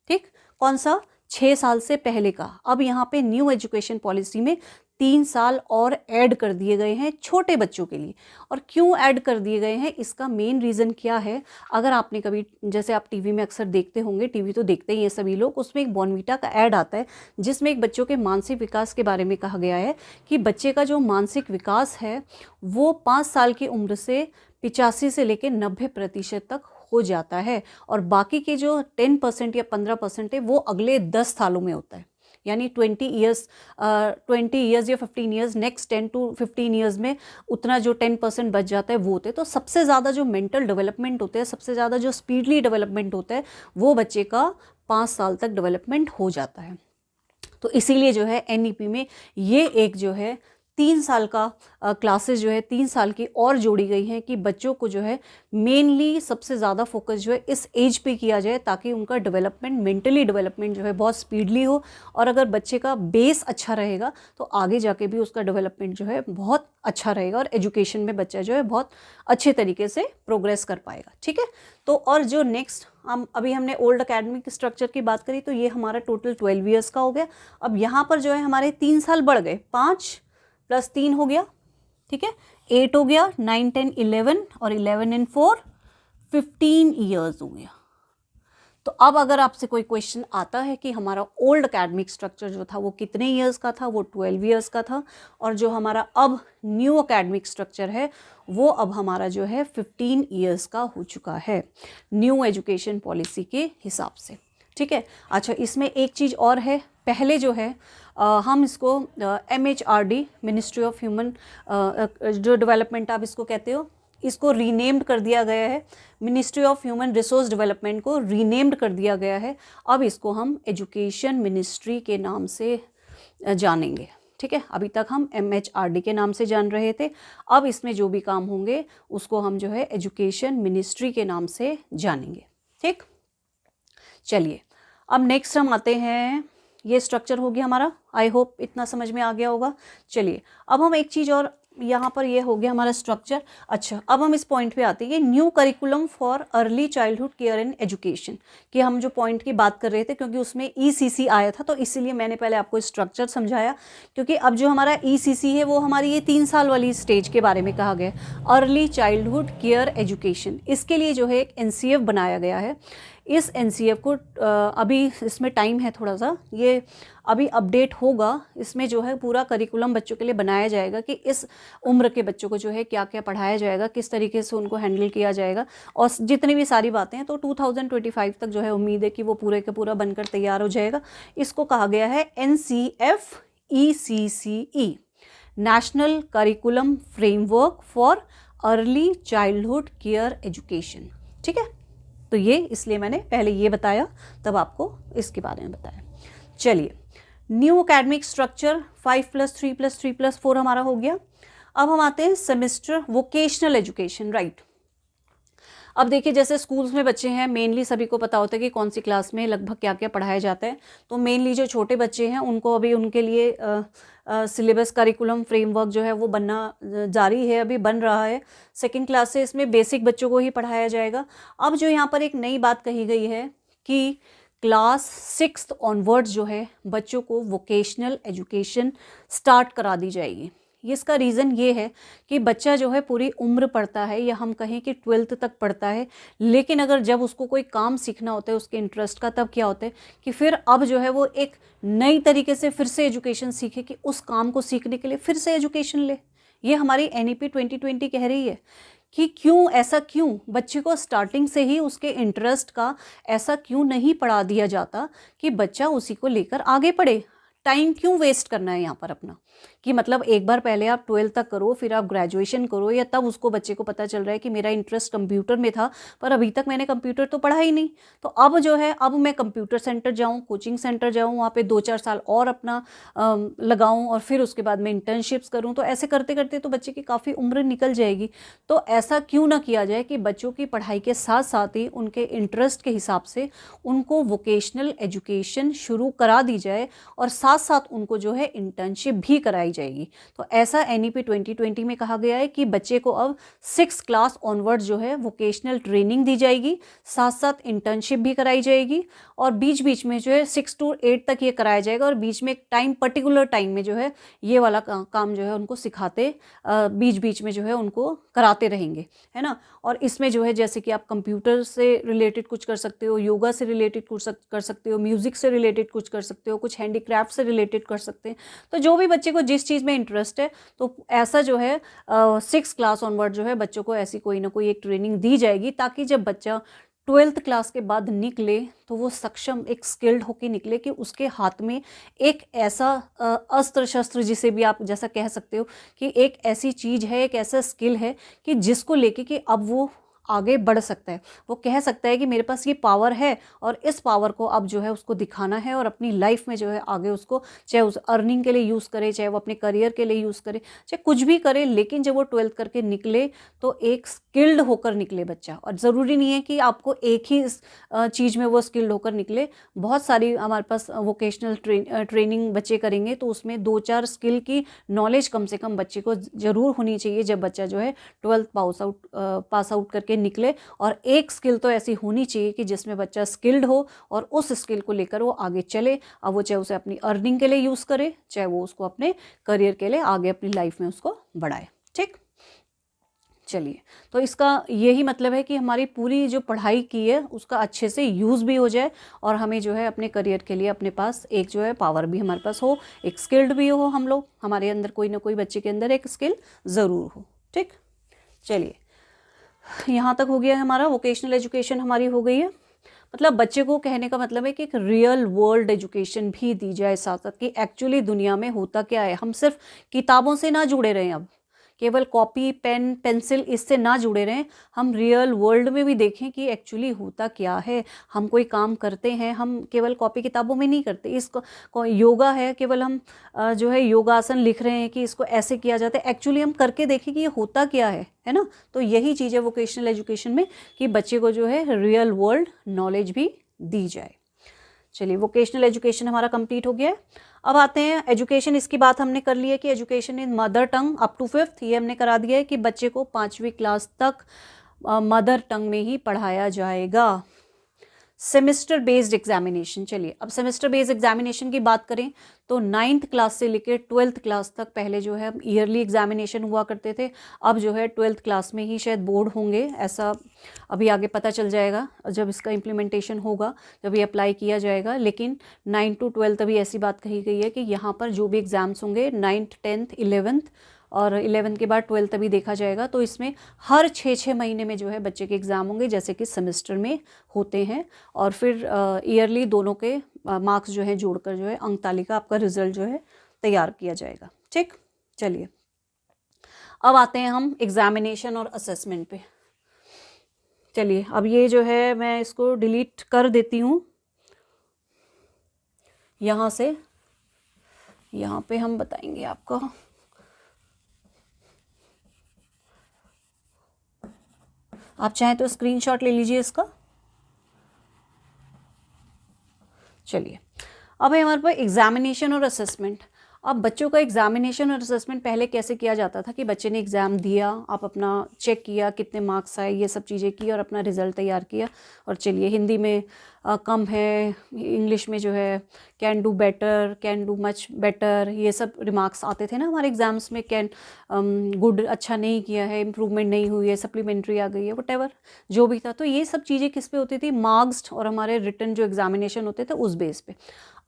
ठीक, कौन सा? 6 साल से पहले का, अब यहाँ पे न्यू एजुकेशन पॉलिसी में 3 साल और ऐड कर दिए गए हैं छोटे बच्चों के लिए। और क्यों ऐड कर दिए गए हैं, इसका मेन रीज़न क्या है? अगर आपने कभी, जैसे आप टीवी में अक्सर देखते होंगे, टीवी तो देखते ही हैं सभी लोग, उसमें एक बॉर्नवीटा का ऐड आता है जिसमें एक बच्चों के मानसिक विकास के बारे में कहा गया है कि बच्चे का जो मानसिक विकास है वो 5 साल की उम्र से 85 से लेकर 90% तक हो जाता है, और बाकी के जो 10% या 15% है वो अगले 10 सालों में होता है, यानी 20 इयर्स या 15 इयर्स, नेक्स्ट 10 to 15 इयर्स में उतना जो 10% बच जाता है वो होते हैं। तो सबसे ज़्यादा जो मेंटल डेवलपमेंट होते हैं, सबसे ज़्यादा जो स्पीडली डेवलपमेंट होता है, वो बच्चे का 5 साल तक डेवलपमेंट हो जाता है। तो इसीलिए जो है NEP में ये एक जो है 3 साल का क्लासेस जो है 3 साल की और जोड़ी गई हैं कि बच्चों को जो है मेनली सबसे ज़्यादा फोकस जो है इस एज पे किया जाए, ताकि उनका डेवलपमेंट, मेंटली डेवलपमेंट जो है बहुत स्पीडली हो, और अगर बच्चे का बेस अच्छा रहेगा तो आगे जाके भी उसका डेवलपमेंट जो है बहुत अच्छा रहेगा, और एजुकेशन में बच्चा जो है बहुत अच्छे तरीके से प्रोग्रेस कर पाएगा, ठीक है। तो और जो नेक्स्ट अभी हमने ओल्ड एकेडमिक स्ट्रक्चर की बात करी, तो ये हमारा टोटल 12 इयर्स का हो गया। अब यहाँ पर जो है हमारे 3 साल बढ़ गए, 5 + 3 हो गया, ठीक है, 8 हो गया, 9, 10, 11 और 11 and 4 15 इयर्स हो गया। तो अब अगर आपसे कोई क्वेश्चन आता है कि हमारा ओल्ड एकेडमिक स्ट्रक्चर जो था वो कितने ईयर्स का था, वो 12 ईयर्स का था, और जो हमारा अब न्यू एकेडमिक स्ट्रक्चर है वो अब हमारा जो है 15 ईयर्स का हो चुका है न्यू एजुकेशन पॉलिसी के हिसाब से। ठीक है। अच्छा, इसमें एक चीज़ और है, पहले जो है हम इसको MHRD, मिनिस्ट्री ऑफ ह्यूमन जो डेवलपमेंट आप इसको कहते हो, इसको रीनेम्ड कर दिया गया है, ministry of human resource development को रीनेम्ड कर दिया गया है। अब इसको हम एजुकेशन मिनिस्ट्री के नाम से जानेंगे। ठीक है, अभी तक हम MHRD के नाम से जान रहे थे, अब इसमें जो भी काम होंगे उसको हम जो है एजुकेशन मिनिस्ट्री के नाम से जानेंगे। ठीक, चलिए अब नेक्स्ट हम आते हैं, ये स्ट्रक्चर हो गया हमारा, आई होप इतना समझ में आ गया होगा। चलिए अब हम एक चीज़ और, यहाँ पर ये हो गया हमारा स्ट्रक्चर। अच्छा, अब हम इस पॉइंट पे आते हैं, new curriculum for early childhood care and education, कि हम जो पॉइंट की बात कर रहे थे, क्योंकि उसमें ECC आया था तो इसीलिए मैंने पहले आपको स्ट्रक्चर समझाया, क्योंकि अब जो हमारा ECC है वो हमारी ये 3 साल वाली स्टेज के बारे में कहा गया, अर्ली चाइल्डहुड केयर एजुकेशन। इसके लिए जो है एक NCF बनाया गया है। इस NCF को अभी इसमें टाइम है थोड़ा सा, ये अभी अपडेट होगा, इसमें जो है पूरा करिकुलम बच्चों के लिए बनाया जाएगा कि इस उम्र के बच्चों को जो है क्या क्या पढ़ाया जाएगा, किस तरीके से उनको हैंडल किया जाएगा, और जितनी भी सारी बातें हैं तो 2025 तक जो है उम्मीद है कि वो पूरे का पूरा बनकर तैयार हो जाएगा। इसको कहा गया है NCF ECCE, national curriculum framework for early childhood care education. ठीक है, तो ये इसलिए मैंने पहले ये बताया, तब आपको इसके बारे में बताया। चलिए, न्यू एकेडमिक स्ट्रक्चर 5+3+3+4 हमारा हो गया। अब हम आते हैं सेमेस्टर वोकेशनल एजुकेशन, राइट। अब देखिए, जैसे स्कूल्स में बच्चे हैं, मेनली सभी को पता होता है कि कौन सी क्लास में लगभग क्या क्या पढ़ाया जाता है, तो मेनली जो छोटे बच्चे हैं उनको अभी उनके लिए सिलेबस करिकुलम फ्रेमवर्क जो है वो बनना जारी है, अभी बन रहा है। सेकंड क्लास से इसमें बेसिक बच्चों को ही पढ़ाया जाएगा। अब जो यहाँ पर एक नई बात कही गई है कि क्लास 6 ऑनवर्ड्स जो है बच्चों को वोकेशनल एजुकेशन स्टार्ट करा दी जाएगी। इसका रीज़न ये है कि बच्चा जो है पूरी उम्र पढ़ता है, या हम कहें कि 12th तक पढ़ता है, लेकिन अगर जब उसको कोई काम सीखना होता है उसके इंटरेस्ट का, तब क्या होता है कि फिर अब जो है वो एक नई तरीके से फिर से एजुकेशन सीखे, कि उस काम को सीखने के लिए फिर से एजुकेशन ले। ये हमारी NEP 2020 कह रही है कि क्यों, ऐसा क्यों बच्चे को स्टार्टिंग से ही उसके इंटरेस्ट का ऐसा क्यों नहीं पढ़ा दिया जाता कि बच्चा उसी को लेकर आगे पढ़े। टाइम क्यों वेस्ट करना है यहाँ पर अपना, कि मतलब एक बार पहले आप 12th तक करो, फिर आप ग्रेजुएशन करो, या तब उसको बच्चे को पता चल रहा है कि मेरा इंटरेस्ट कंप्यूटर में था पर अभी तक मैंने कंप्यूटर तो पढ़ा ही नहीं, तो अब जो है अब मैं कंप्यूटर सेंटर जाऊँ, कोचिंग सेंटर जाऊँ, वहाँ पे 2-4 साल और अपना लगाऊँ, और फिर उसके बाद मैं इंटर्नशिप्स करूँ, तो ऐसे करते करते तो बच्चे की काफ़ी उम्र निकल जाएगी। तो ऐसा क्यों ना किया जाए कि बच्चों की पढ़ाई के साथ साथ ही उनके इंटरेस्ट के हिसाब से उनको वोकेशनल एजुकेशन शुरू करा दी जाए, और साथ साथ उनको जो है इंटर्नशिप भी कराई जाएगी। तो ऐसा NEP 2020 में कहा गया है कि बच्चे को अब 6 क्लास ऑनवर्ड जो है वोकेशनल ट्रेनिंग दी जाएगी, साथ साथ इंटर्नशिप भी कराई जाएगी, और बीच बीच में जो है 6 to 8 तक ये कराया जाएगा, और बीच में एक टाइम, पर्टिकुलर टाइम में जो है ये वाला काम जो है उनको सिखाते, बीच बीच में जो है उनको कराते रहेंगे, है ना। और इसमें जो है जैसे कि आप कंप्यूटर से रिलेटेड कुछ कर सकते हो, योगा से रिलेटेड कुछ कर सकते हो, म्यूज़िक से रिलेटेड कुछ कर सकते हो, कुछ हैंडीक्राफ्ट से रिलेटेड कर सकते हैं। तो जो भी बच्चे को जिस चीज़ में इंटरेस्ट है, तो ऐसा जो है 6 क्लास ऑनवर्ड जो है बच्चों को ऐसी कोई ना कोई एक ट्रेनिंग दी जाएगी, ताकि जब बच्चा 12th क्लास के बाद निकले तो वो सक्षम, एक स्किल्ड होके निकले, कि उसके हाथ में एक ऐसा अस्त्र शस्त्र, जिसे भी आप जैसा कह सकते हो, कि एक ऐसी चीज़ है, एक ऐसा स्किल है कि जिसको लेके कि अब वो आगे बढ़ सकता है। वो कह सकता है कि मेरे पास ये पावर है, और इस पावर को अब जो है उसको दिखाना है, और अपनी लाइफ में जो है आगे उसको, चाहे उस अर्निंग के लिए यूज़ करे, चाहे वो अपने करियर के लिए यूज़ करे, चाहे कुछ भी करे, लेकिन जब वो 12th करके निकले तो एक स्किल्ड होकर निकले बच्चा। और ज़रूरी नहीं है कि आपको एक ही चीज़ में वो स्किल्ड होकर निकले, बहुत सारी हमारे पास वोकेशनल ट्रेनिंग बच्चे करेंगे, तो उसमें 2-4 स्किल की नॉलेज कम से कम बच्चे को ज़रूर होनी चाहिए जब बच्चा जो है 12th पास आउट करके निकले। और एक स्किल तो ऐसी होनी चाहिए कि जिसमें बच्चा स्किल्ड हो, और उस स्किल को लेकर वो आगे चले, अब वो चाहे उसे अपनी अर्निंग के लिए यूज़ करे, चाहे वो उसको अपने करियर के लिए आगे अपनी लाइफ में उसको बढ़ाए। ठीक, चलिए, तो इसका यही मतलब है कि हमारी पूरी जो पढ़ाई की है उसका अच्छे से यूज़ भी हो जाए और हमें जो है अपने करियर के लिए अपने पास एक जो है पावर भी हमारे पास हो, एक स्किल्ड भी हो हम लोग, हमारे अंदर कोई ना कोई बच्चे के अंदर एक स्किल ज़रूर हो। ठीक, चलिए यहाँ तक हो गया हमारा वोकेशनल एजुकेशन हमारी हो गई है। मतलब बच्चे को कहने का मतलब है कि एक रियल वर्ल्ड एजुकेशन भी दी जाए साथ साथ, कि एक्चुअली दुनिया में होता क्या है। हम सिर्फ किताबों से ना जुड़े रहें, अब केवल कॉपी पेन पेंसिल इससे ना जुड़े रहें, हम रियल वर्ल्ड में भी देखें कि एक्चुअली होता क्या है। हम कोई काम करते हैं, हम केवल कॉपी किताबों में नहीं करते। इसको योगा है, केवल हम जो है योगासन लिख रहे हैं कि इसको ऐसे किया जाता है, एक्चुअली हम करके देखें कि ये होता क्या है ना। तो यही चीज़ है वोकेशनल एजुकेशन में, कि बच्चे को जो है रियल वर्ल्ड नॉलेज भी दी जाए। चलिए, वोकेशनल एजुकेशन हमारा कंप्लीट हो गया है। अब आते हैं एजुकेशन, इसकी बात हमने कर ली है कि education in mother tongue up to 5th, ये हमने करा दिया है कि बच्चे को 5वीं क्लास तक मदर टंग में ही पढ़ाया जाएगा। सेमेस्टर बेस्ड एग्जामिनेशन, चलिए अब सेमेस्टर बेस्ड एग्जामिनेशन की बात करें तो 9th क्लास से लेकर 12th क्लास तक पहले जो है ईयरली एग्जामिनेशन हुआ करते थे। अब जो है 12th क्लास में ही शायद बोर्ड होंगे, ऐसा अभी आगे पता चल जाएगा जब इसका इम्प्लीमेंटेशन होगा, जब ये अप्लाई किया जाएगा। लेकिन 9 to 12 अभी ऐसी बात कही गई है कि यहाँ पर जो भी एग्ज़ाम्स होंगे 9th 10th 11th और 11th के बाद 12th अभी देखा जाएगा। तो इसमें हर 6 महीने में जो है बच्चे के एग्ज़ाम होंगे, जैसे कि सेमेस्टर में होते हैं। और फिर ईयरली दोनों के मार्क्स जो है जोड़कर जो है अंक तालिका आपका रिजल्ट जो है तैयार किया जाएगा। ठीक, चलिए अब आते हैं हम एग्जामिनेशन और असेसमेंट पे। चलिए अब ये जो है मैं इसको डिलीट कर देती हूँ यहाँ से, यहाँ पे हम बताएंगे आपको। आप चाहें तो स्क्रीनशॉट ले लीजिए इसका। चलिए अब है हमारे पास एग्जामिनेशन और असेसमेंट। अब बच्चों का एग्जामिनेशन और असेसमेंट पहले कैसे किया जाता था कि बच्चे ने एग्ज़ाम दिया, आप अपना चेक किया कितने मार्क्स आए, ये सब चीज़ें की और अपना रिज़ल्ट तैयार किया। और चलिए हिंदी में कम है, इंग्लिश में जो है can do better, can do much better, ये सब रिमार्क्स आते थे ना हमारे एग्ज़ाम्स में। कैन गुड अच्छा नहीं किया है, इम्प्रूवमेंट नहीं हुई है, सप्लीमेंट्री आ गई है, वटेवर जो भी था। तो ये सब चीज़ें किस पे होती थी, मार्क्स और हमारे रिटन जो एग्जामिनेशन होते थे उस बेस पे।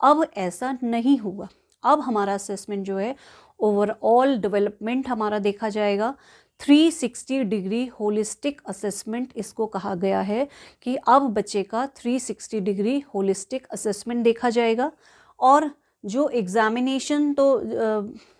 अब ऐसा नहीं हुआ, अब हमारा असेसमेंट जो है ओवरऑल डेवलपमेंट हमारा देखा जाएगा। 360 डिग्री होलिस्टिक असेसमेंट इसको कहा गया है, कि अब बच्चे का 360 डिग्री होलिस्टिक असेसमेंट देखा जाएगा। और जो एग्ज़ामिनेशन तो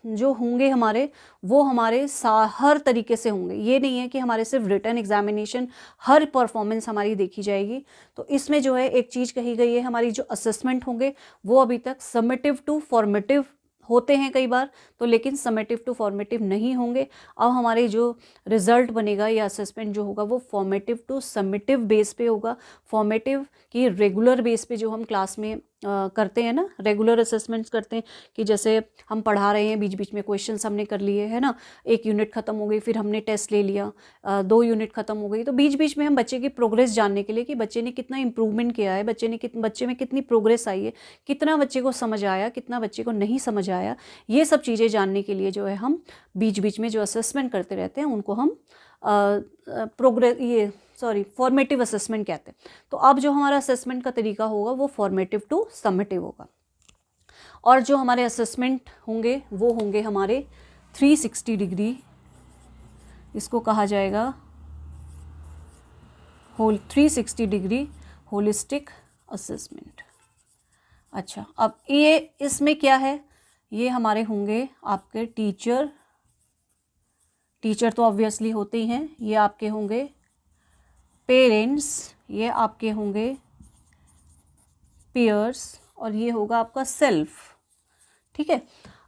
जो होंगे हमारे, वो हमारे हर तरीके से होंगे। ये नहीं है कि हमारे सिर्फ रिटन एग्ज़ामिनेशन, हर परफॉर्मेंस हमारी देखी जाएगी। तो इसमें जो है एक चीज़ कही गई है, हमारी जो असेसमेंट होंगे वो अभी तक समेटिव टू फॉर्मेटिव होते हैं कई बार, तो लेकिन समेटिव टू फॉर्मेटिव नहीं होंगे। अब हमारे जो रिज़ल्ट बनेगा या असेसमेंट जो होगा वो फॉर्मेटिव टू समेटिव बेस पे होगा। फॉर्मेटिव की रेगुलर बेस पे जो हम क्लास में करते हैं ना, रेगुलर असेसमेंट्स करते हैं, कि जैसे हम पढ़ा रहे हैं, बीच बीच में क्वेश्चंस हमने कर लिए है ना, एक यूनिट ख़त्म हो गई, फिर हमने टेस्ट ले लिया, 2 यूनिट ख़त्म हो गई, तो बीच बीच में हम बच्चे की प्रोग्रेस जानने के लिए कि बच्चे ने कितना इंप्रूवमेंट किया है, बच्चे में कितनी प्रोग्रेस आई है, कितना बच्चे को समझ आया, कितना बच्चे को नहीं समझ आया, ये सब चीज़ें जानने के लिए जो है हम बीच बीच में जो असेसमेंट करते रहते हैं उनको हम फॉर्मेटिव असेसमेंट कहते हैं। तो अब जो हमारा असेसमेंट का तरीका होगा वो फॉर्मेटिव टू समेटिव होगा। और जो हमारे असेसमेंट होंगे वो होंगे हमारे 360 डिग्री, इसको कहा जाएगा 360 डिग्री होलिस्टिक असेसमेंट। अच्छा, अब ये इसमें क्या है, ये हमारे होंगे आपके टीचर तो ऑब्वियसली होते ही हैं, ये आपके होंगे पेरेंट्स, ये आपके होंगे पीयर्स, और ये होगा आपका सेल्फ। ठीक है,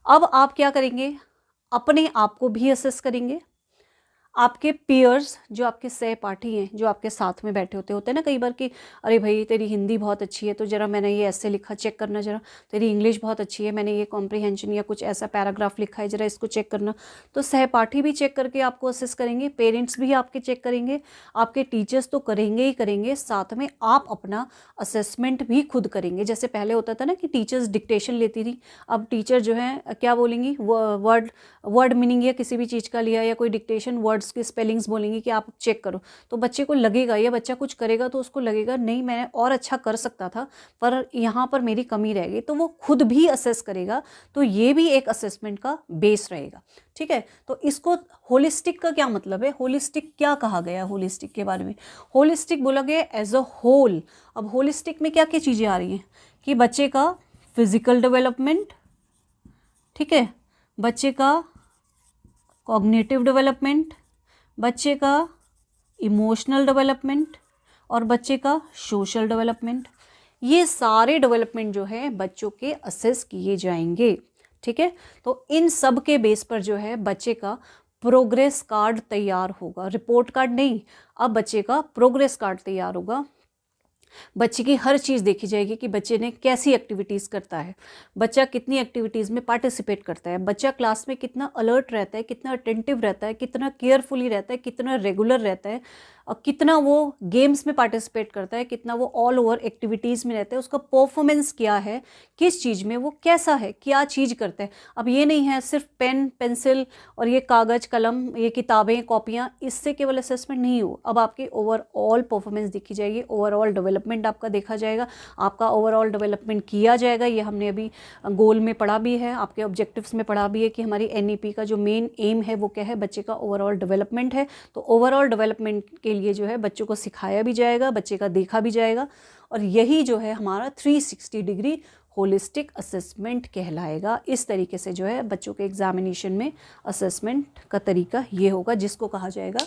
अब आप क्या करेंगे, अपने आप को भी असेस करेंगे, आपके पीयर्स जो आपके सहपाठी हैं, जो आपके साथ में बैठे होते हैं ना कई बार कि अरे भाई तेरी हिंदी बहुत अच्छी है तो ज़रा मैंने ये ऐसे लिखा, चेक करना ज़रा, तेरी इंग्लिश बहुत अच्छी है, मैंने ये कॉम्प्रिहेंशन या कुछ ऐसा पैराग्राफ लिखा है, ज़रा इसको चेक करना। तो सहपाठी भी चेक करके आपको असेस करेंगे, पेरेंट्स भी आपके चेक करेंगे, आपके टीचर्स तो करेंगे ही करेंगे, साथ में आप अपना असेसमेंट भी खुद करेंगे। जैसे पहले होता था ना कि टीचर्स डिक्टेशन लेती थी, अब टीचर जो है क्या बोलेंगी, वर्ड मीनिंग या किसी भी चीज़ का लिया या कोई डिक्टेशन वर्ड वर्ड्स की स्पेलिंग्स बोलेंगी कि आप चेक करो, तो बच्चे को लगेगा, या बच्चा कुछ करेगा तो उसको लगेगा नहीं मैं और अच्छा कर सकता था पर यहाँ पर मेरी कमी रह गई, तो वो खुद भी असेस करेगा। तो ये भी एक असेसमेंट का बेस रहेगा, ठीक है। तो इसको होलिस्टिक का क्या मतलब है, होलिस्टिक क्या कहा गया होलिस्टिक के बारे में, होलिस्टिक बोला गया एज अ होल। अब होलिस्टिक में क्या क्या चीज़ें आ रही हैं कि बच्चे का फिजिकल डेवलपमेंट, ठीक है, बच्चे का कॉग्निटिव डेवलपमेंट, बच्चे का इमोशनल डेवलपमेंट और बच्चे का सोशल डेवलपमेंट, ये सारे डेवलपमेंट जो है बच्चों के असेस किए जाएंगे, ठीक है। तो इन सब के बेस पर जो है बच्चे का प्रोग्रेस कार्ड तैयार होगा, रिपोर्ट कार्ड नहीं, अब बच्चे का प्रोग्रेस कार्ड तैयार होगा। बच्चे की हर चीज़ देखी जाएगी कि बच्चे ने कैसी एक्टिविटीज़ करता है, बच्चा कितनी एक्टिविटीज़ में पार्टिसिपेट करता है, बच्चा क्लास में कितना अलर्ट रहता है, कितना अटेंटिव रहता है, कितना केयरफुली रहता है, कितना रेगुलर रहता है, और कितना वो गेम्स में पार्टिसिपेट करता है, कितना वो ऑल ओवर एक्टिविटीज़ में रहता है, उसका परफॉर्मेंस क्या है, किस चीज़ में वो कैसा है, क्या चीज़ करता है। अब ये नहीं है सिर्फ पेन पेंसिल और ये कागज़ कलम, ये किताबें कॉपियाँ, इससे केवल असेसमेंट नहीं हो। अब आपकी ओवरऑल परफॉर्मेंस देखी जाएगी, ओवरऑल डेवलपमेंट आपका देखा जाएगा, आपका ओवरऑल डेवलपमेंट किया जाएगा। ये हमने अभी गोल में पढ़ा भी है, आपके ऑब्जेक्टिव्स में पढ़ा भी है कि हमारी NEP का जो मेन एम है वो क्या है, बच्चे का ओवरऑल डेवलपमेंट है। तो ओवरऑल डेवलपमेंट के लिए जो है बच्चों को सिखाया भी जाएगा, बच्चे का देखा भी जाएगा, और यही जो है हमारा 360 डिग्री होलिस्टिक असेसमेंट कहलाएगा। इस तरीके से जो है बच्चों के एग्जामिनेशन में असेसमेंट का तरीका ये होगा, जिसको कहा जाएगा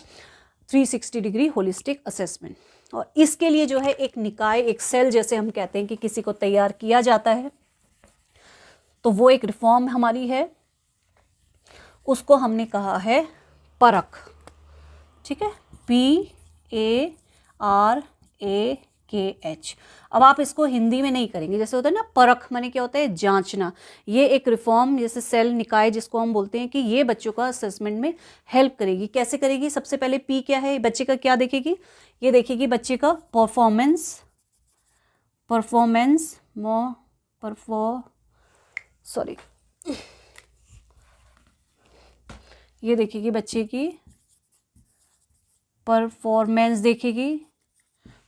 360 डिग्री होलिस्टिक असेसमेंट। और इसके लिए जो है एक निकाय, एक सेल जैसे हम कहते हैं कि किसी को तैयार किया जाता है, तो वो एक रिफॉर्म हमारी है, उसको हमने कहा है परख, ठीक है, PARAKH। अब आप इसको हिंदी में नहीं करेंगे, जैसे होता है ना परख माने क्या होता है, जांचना। ये एक रिफॉर्म जैसे सेल निकाय जिसको हम बोलते हैं कि ये बच्चों का असेसमेंट में हेल्प करेगी। कैसे करेगी, सबसे पहले P क्या है, बच्चे का क्या देखेगी, ये देखेगी बच्चे का ये देखेगी बच्चे की परफॉर्मेंस देखेगी,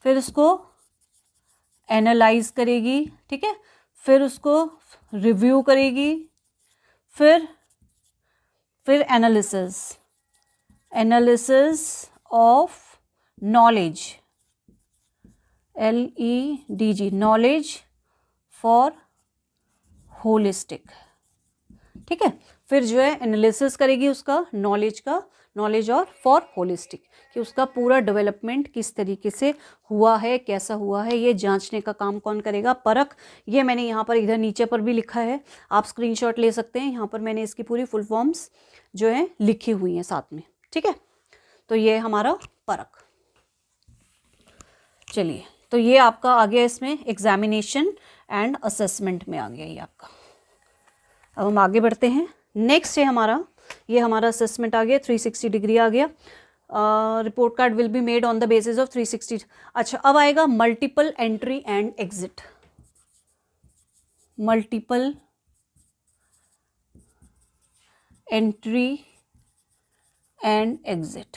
फिर उसको एनालाइज करेगी, ठीक है, फिर उसको रिव्यू करेगी, फिर analysis of knowledge, LEDG, knowledge for holistic, ठीक है। फिर जो है एनालिसिस करेगी उसका नॉलेज का, नॉलेज और फॉर होलिस्टिक, कि उसका पूरा डेवलपमेंट किस तरीके से हुआ है, कैसा हुआ है, ये जांचने का काम कौन करेगा, परख। ये मैंने यहाँ पर इधर नीचे पर भी लिखा है, आप स्क्रीनशॉट ले सकते हैं, यहाँ पर मैंने इसकी पूरी फुल फॉर्म्स जो है लिखी हुई हैं साथ में, ठीक है। तो ये हमारा परख। चलिए, तो ये आपका आ गया इसमें एग्जामिनेशन एंड असेसमेंट में आ गया ये आपका। अब हम आगे बढ़ते हैं, नेक्स्ट है हमारा, ये हमारा असेसमेंट आ गया, 360 डिग्री आ गया। Report card will be made on the basis of 360। अच्छा, अब आएगा multiple entry and exit. Multiple entry and exit.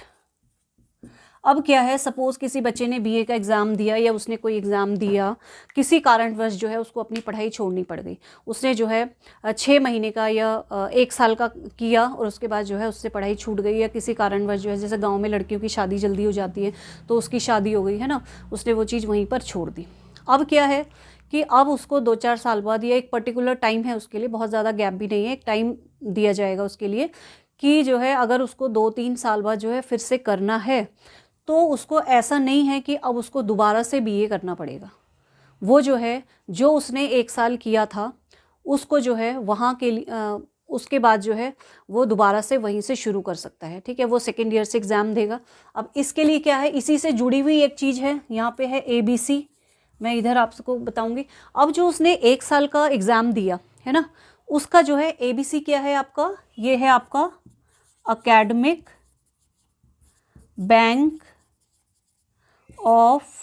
अब क्या है, सपोज किसी बच्चे ने BA का एग्ज़ाम दिया या उसने कोई एग्ज़ाम दिया, किसी कारणवश जो है उसको अपनी पढ़ाई छोड़नी पड़ गई, उसने जो है 6 महीने का या 1 साल का किया और उसके बाद जो है उससे पढ़ाई छूट गई, या किसी कारणवश जो है जैसे गांव में लड़कियों की शादी जल्दी हो जाती है तो उसकी शादी हो गई है ना, उसने वो चीज़ वहीं पर छोड़ दी। अब क्या है कि अब उसको 2-4 साल बाद, या एक पर्टिकुलर टाइम है उसके लिए, बहुत ज़्यादा गैप भी नहीं है, एक टाइम दिया जाएगा उसके लिए कि जो है अगर उसको 2-3 साल बाद जो है फिर से करना है तो उसको ऐसा नहीं है कि अब उसको दोबारा से BA करना पड़ेगा। वो जो है जो उसने 1 साल किया था उसको जो है वहाँ के लिए उसके बाद जो है वो दोबारा से वहीं से शुरू कर सकता है, ठीक है। वो सेकेंड ईयर से एग्ज़ाम देगा। अब इसके लिए क्या है, इसी से जुड़ी हुई एक चीज़ है, यहाँ पे है ABC, मैं इधर आपको बताऊँगी। अब जो उसने 1 साल का एग्ज़ाम दिया है ना, उसका जो है ABC क्या है आपका, ये है आपका एकेडमिक बैंक ऑफ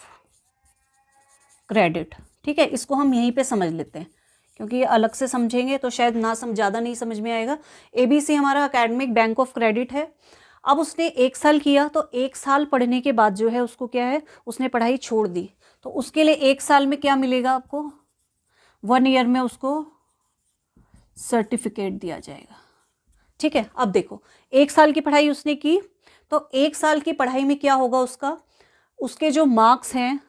क्रेडिट, ठीक है। इसको हम यहीं पे समझ लेते हैं क्योंकि ये अलग से समझेंगे तो शायद ज़्यादा नहीं समझ में आएगा। ABC हमारा एकेडमिक बैंक ऑफ क्रेडिट है। अब उसने 1 साल किया, तो 1 साल पढ़ने के बाद जो है उसको क्या है, उसने पढ़ाई छोड़ दी, तो उसके लिए 1 साल में क्या मिलेगा आपको, 1 ईयर में उसको सर्टिफिकेट दिया जाएगा। ठीक है, अब देखो 1 साल की पढ़ाई उसने की, तो 1 साल की पढ़ाई में क्या होगा उसका, उसके जो मार्क्स हैं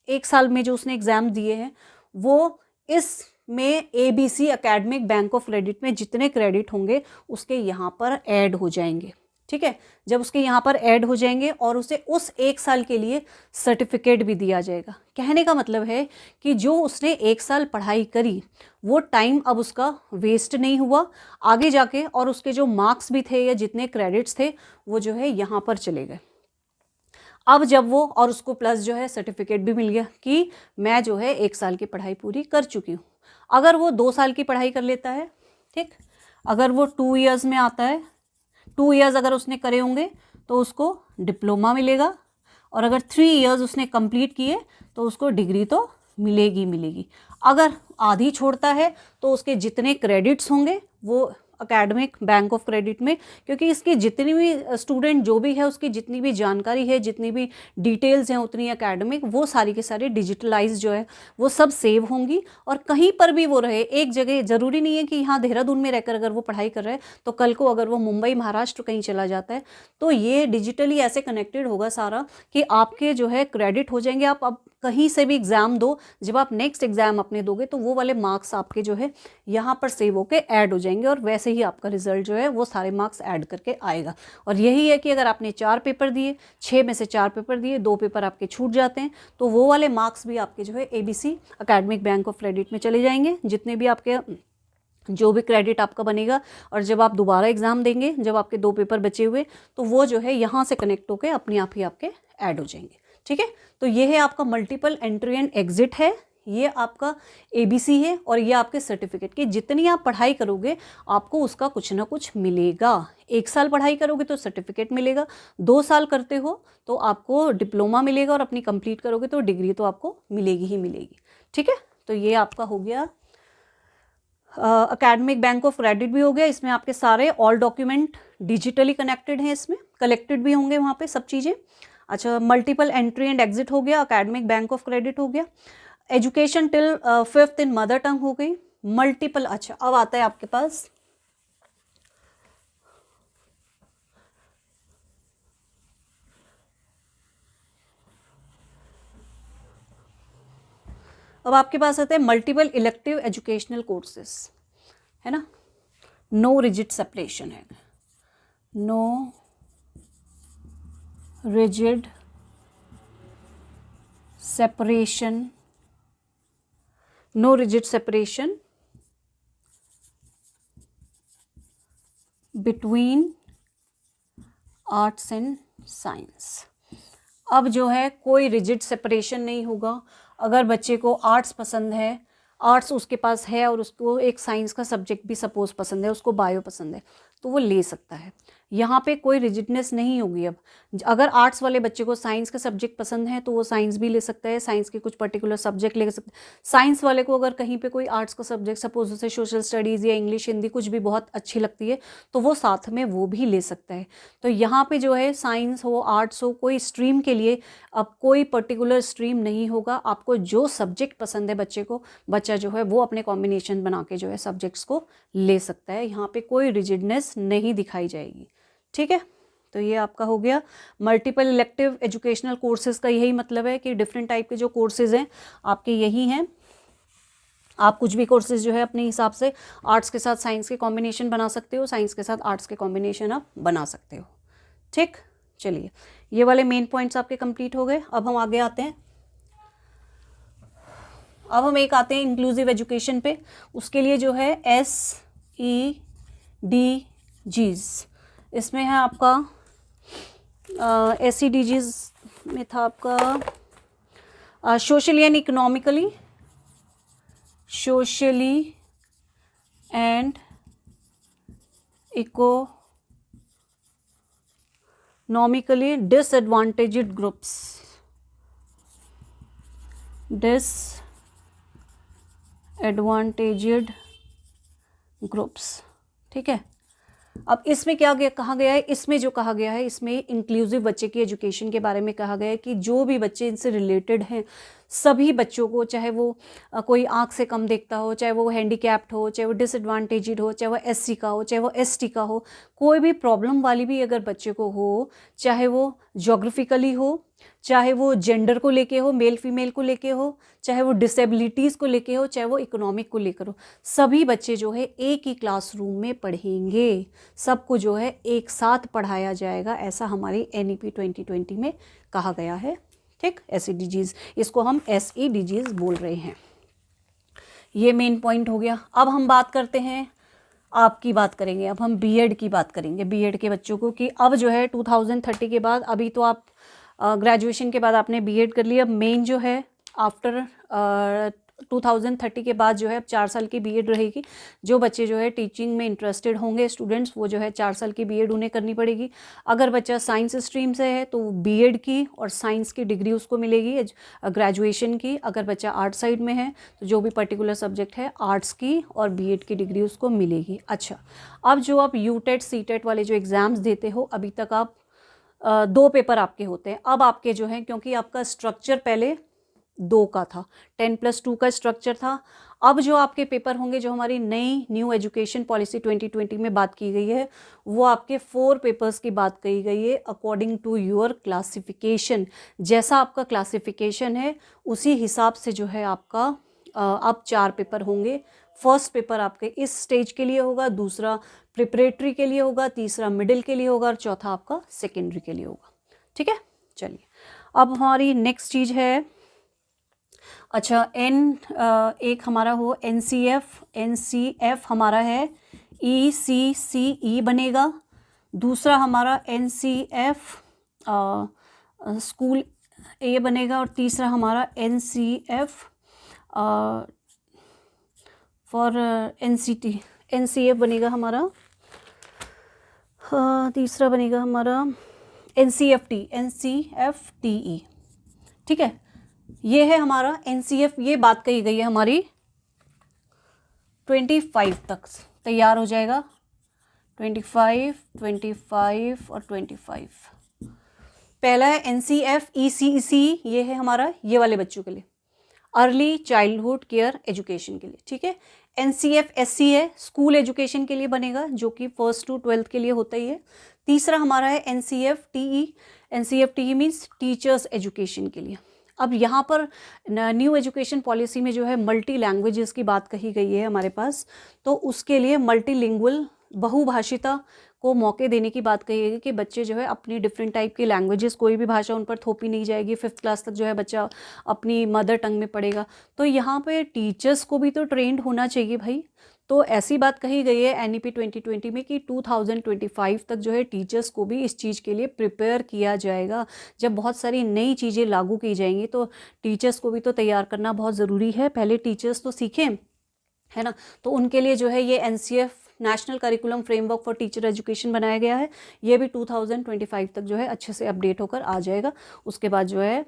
1 साल में जो उसने एग्जाम दिए हैं, वो इसमें ABC academic bank of credit में जितने क्रेडिट होंगे उसके यहाँ पर ऐड हो जाएंगे। ठीक है, जब उसके यहाँ पर ऐड हो जाएंगे और उसे उस 1 साल के लिए सर्टिफिकेट भी दिया जाएगा। कहने का मतलब है कि जो उसने 1 साल पढ़ाई करी वो टाइम अब उसका वेस्ट नहीं हुआ आगे जाके, और उसके जो मार्क्स भी थे या जितने क्रेडिट्स थे वो जो है यहाँ पर चले गए। अब जब वो, और उसको प्लस जो है सर्टिफिकेट भी मिल गया कि मैं जो है 1 साल की पढ़ाई पूरी कर चुकी हूँ। अगर वो 2 साल की पढ़ाई कर लेता है, ठीक, अगर वो 2 ईयर्स में आता है, 2 ईयर्स अगर उसने करे होंगे तो उसको डिप्लोमा मिलेगा, और अगर 3 ईयर्स उसने कंप्लीट किए तो उसको डिग्री तो मिलेगी मिलेगी। अगर आधी छोड़ता है तो उसके जितने क्रेडिट्स होंगे वो एकेडमिक बैंक ऑफ क्रेडिट में, क्योंकि इसकी जितनी भी स्टूडेंट जो भी है उसकी जितनी भी जानकारी है, जितनी भी डिटेल्स हैं उतनी एकेडमिक, वो सारी के सारी डिजिटलाइज जो है वो सब सेव होंगी, और कहीं पर भी वो रहे एक जगह, ज़रूरी नहीं है कि यहाँ देहरादून में रहकर अगर वो पढ़ाई कर रहे हैं तो कल को अगर वो मुंबई महाराष्ट्र कहीं चला जाता है तो ये डिजिटली ऐसे कनेक्टेड होगा सारा कि आपके जो है क्रेडिट हो जाएंगे। आप अब कहीं से भी एग्ज़ाम दो, जब आप नेक्स्ट एग्ज़ाम अपने दोगे तो वो वाले मार्क्स आपके जो है यहाँ पर सेव होके ऐड हो जाएंगे, और वैसे ही आपका रिजल्ट जो है वो सारे मार्क्स ऐड करके आएगा। और यही है कि अगर आपने 4 पेपर दिए, 6 में से 4 पेपर दिए, 2 पेपर आपके छूट जाते हैं, तो वो वाले मार्क्स भी आपके जो है ABC academic bank of credit में चले जाएंगे, जितने भी आपके जो भी क्रेडिट आपका बनेगा। और जब आप दोबारा एग्ज़ाम देंगे, जब आपके 2 पेपर बचे हुए, तो वो जो है यहाँ से कनेक्ट होकर अपने आप ही आपके ऐड हो जाएंगे। ठीक है, तो ये है आपका मल्टीपल एंट्री एंड एग्जिट है, ये आपका ABC है, और ये आपके सर्टिफिकेट की जितनी आप पढ़ाई करोगे आपको उसका कुछ ना कुछ मिलेगा। 1 साल पढ़ाई करोगे तो सर्टिफिकेट मिलेगा, 2 साल करते हो तो आपको डिप्लोमा मिलेगा, और अपनी कंप्लीट करोगे तो डिग्री तो आपको मिलेगी ही मिलेगी। ठीक है, तो ये आपका हो गया एकेडमिक बैंक ऑफ क्रेडिट भी हो गया। इसमें आपके सारे ऑल डॉक्यूमेंट डिजिटली कनेक्टेड हैं, इसमें कलेक्टेड भी होंगे वहाँ पे सब चीज़ें। अच्छा, मल्टीपल एंट्री एंड एग्जिट हो गया, एकेडमिक बैंक ऑफ क्रेडिट हो गया, एजुकेशन टिल 5th इन मदर टंग हो गई, मल्टीपल। अच्छा, अब आता है आपके पास आता है मल्टीपल इलेक्टिव एजुकेशनल कोर्सेस, है ना। नो रिजिड सेपरेशन है, no rigid separation, no rigid separation between arts and science. अब जो है कोई रिजिड सेपरेशन नहीं होगा। अगर बच्चे को आर्ट्स पसंद है, आर्ट्स उसके पास है, और उसको एक साइंस का सब्जेक्ट भी सपोज पसंद है, उसको बायो पसंद है, तो वो ले सकता है। यहाँ पे कोई रिजिडनेस नहीं होगी। अब अगर आर्ट्स वाले बच्चे को साइंस का सब्जेक्ट पसंद है तो वो साइंस भी ले सकता है, साइंस के कुछ पर्टिकुलर सब्जेक्ट ले सकता है। साइंस वाले को अगर कहीं पे कोई आर्ट्स का सब्जेक्ट, सपोज उसे सोशल स्टडीज़ या इंग्लिश हिंदी कुछ भी बहुत अच्छी लगती है तो वो साथ में वो भी ले सकता है। तो यहाँ पे जो है साइंस हो आर्ट्स हो, कोई स्ट्रीम के लिए अब कोई पर्टिकुलर स्ट्रीम नहीं होगा। आपको जो सब्जेक्ट पसंद है बच्चे को, बच्चा जो है वो अपने कॉम्बिनेशन बना के जो है सब्जेक्ट्स को ले सकता है। यहाँ पे कोई रिजिडनेस नहीं दिखाई जाएगी। ठीक है, तो ये आपका हो गया मल्टीपल इलेक्टिव एजुकेशनल कोर्सेज का। यही मतलब है कि डिफरेंट टाइप के जो कोर्सेज हैं आपके यही हैं। आप कुछ भी कोर्सेज जो है अपने हिसाब से आर्ट्स के साथ साइंस के कॉम्बिनेशन बना सकते हो, साइंस के साथ आर्ट्स के कॉम्बिनेशन आप बना सकते हो। ठीक, चलिए ये वाले मेन पॉइंट्स आपके कंप्लीट हो गए। अब हम आगे आते हैं, अब हम एक आते हैं इंक्लूसिव एजुकेशन पे। उसके लिए जो है SEDGs, इसमें है आपका SEDGs में था आपका socially and economically, socially and economically disadvantaged groups, disadvantaged groups. ठीक है, अब इसमें क्या कहा गया है, इसमें जो कहा गया है, इसमें इंक्लूसिव बच्चे की एजुकेशन के बारे में कहा गया है कि जो भी बच्चे इनसे रिलेटेड हैं सभी बच्चों को, चाहे वो कोई आँख से कम देखता हो, चाहे वो हैंडीकैप्ड हो, चाहे वो डिसएडवांटेज्ड हो, चाहे वो एससी का हो, चाहे वो एसटी का हो, कोई भी प्रॉब्लम वाली भी अगर बच्चे को हो, चाहे वो जोग्राफिकली हो, चाहे वो जेंडर को लेके हो, मेल फीमेल को लेके हो, चाहे वो डिसेबिलिटीज़ को लेके हो, चाहे वो इकोनॉमिक को लेकर हो, सभी बच्चे जो है एक ही क्लासरूम में पढ़ेंगे, सबको जो है एक साथ पढ़ाया जाएगा, ऐसा हमारी NEP 2020 में कहा गया है। ठीक, SEDGs, इसको हम SEDGs बोल रहे हैं। ये मेन पॉइंट हो गया। अब हम बात करते हैं, आपकी बात करेंगे, अब हम बीएड की बात करेंगे, बीएड के बच्चों को, कि अब जो है 2030 के बाद, अभी तो आप ग्रेजुएशन के बाद आपने बीएड कर लिया, मेन जो है आफ्टर 2030 के बाद जो है अब 4 साल की बीएड रहेगी। जो बच्चे जो है टीचिंग में इंटरेस्टेड होंगे स्टूडेंट्स, वो जो है 4 साल की बीएड उन्हें करनी पड़ेगी। अगर बच्चा साइंस स्ट्रीम से है तो बीएड की और साइंस की डिग्री उसको मिलेगी ग्रेजुएशन की। अगर बच्चा आर्ट साइड में है तो जो भी पर्टिकुलर सब्जेक्ट है आर्ट्स की और बीएड की डिग्री उसको मिलेगी। अच्छा, अब जो आप यूटेट सीटेट वाले जो एग्ज़ाम्स देते हो, अभी तक आप 2 पेपर आपके होते हैं। अब आपके जो हैं, क्योंकि आपका स्ट्रक्चर पहले 2 का था, 10+2 का स्ट्रक्चर था, अब जो आपके पेपर होंगे, जो हमारी नई न्यू एजुकेशन पॉलिसी 2020 में बात की गई है, वो आपके 4 पेपर्स की बात कही गई है अकॉर्डिंग टू योर क्लासिफिकेशन। जैसा आपका क्लासिफिकेशन है उसी हिसाब से जो है आपका अब 4 पेपर होंगे। फर्स्ट पेपर आपके इस स्टेज के लिए होगा, दूसरा प्रिपरेटरी के लिए होगा, तीसरा मिडिल के लिए होगा और चौथा आपका सेकेंडरी के लिए होगा। ठीक है, चलिए अब हमारी नेक्स्ट चीज़ है, अच्छा एक हमारा हो NCF हमारा है ECCE बनेगा, दूसरा हमारा NCF स्कूल A बनेगा और तीसरा हमारा NCF फॉर NCF बनेगा हमारा, तीसरा बनेगा हमारा NCFTE। ठीक है, ये है हमारा NCF। ये बात कही गई है हमारी 25 तक तैयार हो जाएगा, 25 और 25। पहला है NCF ECC, ये है हमारा ये वाले बच्चों के लिए, अर्ली चाइल्डहुड केयर एजुकेशन के लिए। ठीक है, NCF SC है, स्कूल एजुकेशन के लिए बनेगा, जो कि 1st to 12th के लिए होता ही है। तीसरा हमारा है NCFTE मीन्स टीचर्स एजुकेशन के लिए। अब यहाँ पर न्यू एजुकेशन पॉलिसी में जो है मल्टी लैंग्वेजेस की बात कही गई है हमारे पास, तो उसके लिए मल्टीलिंगुअल बहुभाषिता को मौके देने की बात कही गई कि बच्चे जो है अपनी डिफरेंट टाइप की लैंग्वेजेस, कोई भी भाषा उन पर थोपी नहीं जाएगी। 5th क्लास तक जो है बच्चा अपनी मदर टंग में पढ़ेगा। तो यहाँ पे टीचर्स को भी तो ट्रेंड होना चाहिए भाई। तो ऐसी बात कही गई है NEP 2020 में कि 2025 तक जो है टीचर्स को भी इस चीज़ के लिए प्रिपेयर किया जाएगा। जब बहुत सारी नई चीज़ें लागू की जाएंगी तो टीचर्स को भी तो तैयार करना बहुत ज़रूरी है, पहले टीचर्स तो सीखें, है ना। तो उनके लिए जो है ये NCF national curriculum framework for teacher education बनाया गया है। ये भी 2025 तक जो है अच्छे से अपडेट होकर आ जाएगा। उसके बाद जो है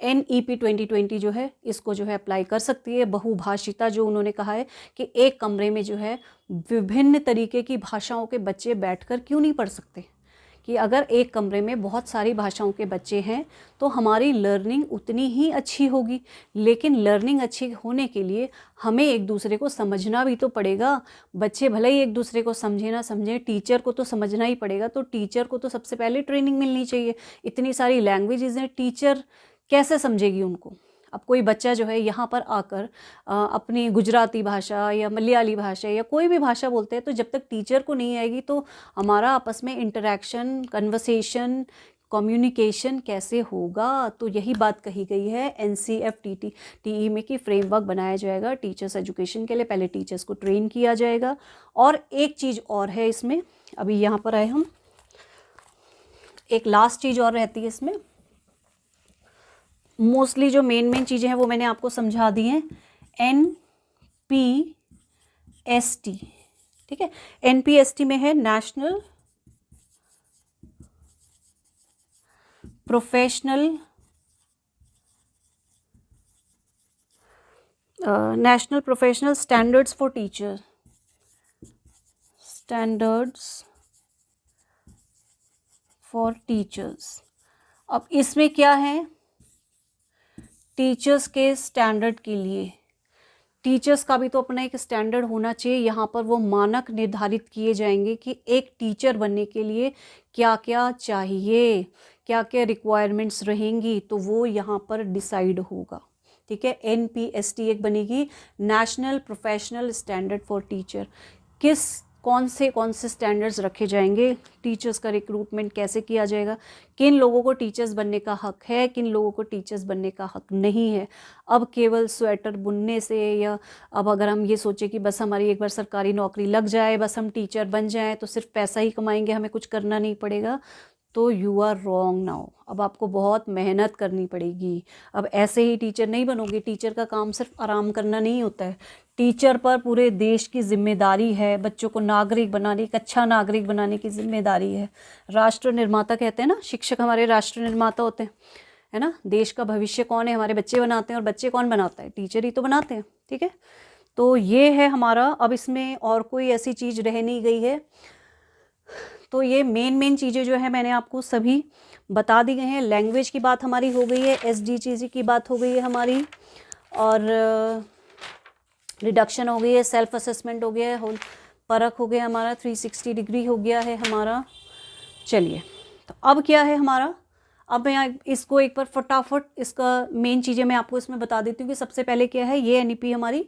NEP 2020 जो है इसको जो है अप्लाई कर सकती है। बहुभाषिता जो उन्होंने कहा है कि एक कमरे में जो है विभिन्न तरीके की भाषाओं के बच्चे बैठकर क्यों नहीं पढ़ सकते, कि अगर एक कमरे में बहुत सारी भाषाओं के बच्चे हैं तो हमारी लर्निंग उतनी ही अच्छी होगी। लेकिन लर्निंग अच्छी होने के लिए हमें एक दूसरे को समझना भी तो पड़ेगा। बच्चे भले ही एक दूसरे को समझे ना समझे, टीचर को तो समझना ही पड़ेगा। तो टीचर को तो सबसे पहले ट्रेनिंग मिलनी चाहिए। इतनी सारी लैंग्वेजेस हैं, टीचर कैसे समझेगी उनको। अब कोई बच्चा जो है यहाँ पर आकर अपनी गुजराती भाषा या मलयाली भाषा या कोई भी भाषा बोलते हैं, तो जब तक टीचर को नहीं आएगी तो हमारा आपस में इंटरेक्शन, कन्वर्सेशन, कम्युनिकेशन कैसे होगा। तो यही बात कही गई है NCFTE में कि फ्रेमवर्क बनाया जाएगा टीचर्स एजुकेशन के लिए। पहले टीचर्स को ट्रेन किया जाएगा। और एक चीज़ और है इसमें, अभी यहाँ पर आए हम, एक लास्ट चीज़ और रहती है इसमें। मोस्टली जो मेन चीज़ें हैं वो मैंने आपको समझा दी हैं। NPST, ठीक है, NPST में है national professional standards for teacher. Standards for teachers. अब इसमें क्या है, टीचर्स के स्टैंडर्ड के लिए, टीचर्स का भी तो अपना एक स्टैंडर्ड होना चाहिए। यहाँ पर वो मानक निर्धारित किए जाएंगे कि एक टीचर बनने के लिए क्या क्या चाहिए, क्या क्या रिक्वायरमेंट्स रहेंगी, तो वो यहाँ पर डिसाइड होगा। ठीक है, NPST एक बनेगी, national professional standard for teacher. कौन से स्टैंडर्ड्स रखे जाएंगे, टीचर्स का रिक्रूटमेंट कैसे किया जाएगा, किन लोगों को टीचर्स बनने का हक है, किन लोगों को टीचर्स बनने का हक नहीं है। अब केवल स्वेटर बुनने से, या अब अगर हम ये सोचें कि बस हमारी एक बार सरकारी नौकरी लग जाए, बस हम टीचर बन जाएं तो सिर्फ पैसा ही कमाएंगे, हमें कुछ करना नहीं पड़ेगा, तो यू आर रॉन्ग नाउ। अब आपको बहुत मेहनत करनी पड़ेगी। अब ऐसे ही टीचर नहीं बनोगे। टीचर का काम सिर्फ आराम करना नहीं होता है। टीचर पर पूरे देश की जिम्मेदारी है, बच्चों को नागरिक बनाने, एक अच्छा नागरिक बनाने की जिम्मेदारी है। राष्ट्र निर्माता कहते हैं ना, शिक्षक हमारे राष्ट्र निर्माता होते हैं, है ना। देश का भविष्य कौन है, हमारे बच्चे बनाते हैं, और बच्चे कौन बनाता है, टीचर ही तो बनाते हैं। ठीक है, तो ये है हमारा। अब इसमें और कोई ऐसी चीज़ रह नहीं गई है। तो ये मेन चीज़ें जो है मैंने आपको सभी बता दी गई हैं। लैंग्वेज की बात हमारी हो गई है, SDGs की बात हो गई है हमारी, और रिडक्शन हो गई है, सेल्फ असेसमेंट हो गया है, होल परख हो गया हमारा, 360 डिग्री हो गया है हमारा। चलिए, तो अब क्या है हमारा, अब मैं इसको एक बार फटाफट इसका मेन चीज़ें मैं आपको इसमें बता देती हूँ कि सबसे पहले क्या है। ये NEP हमारी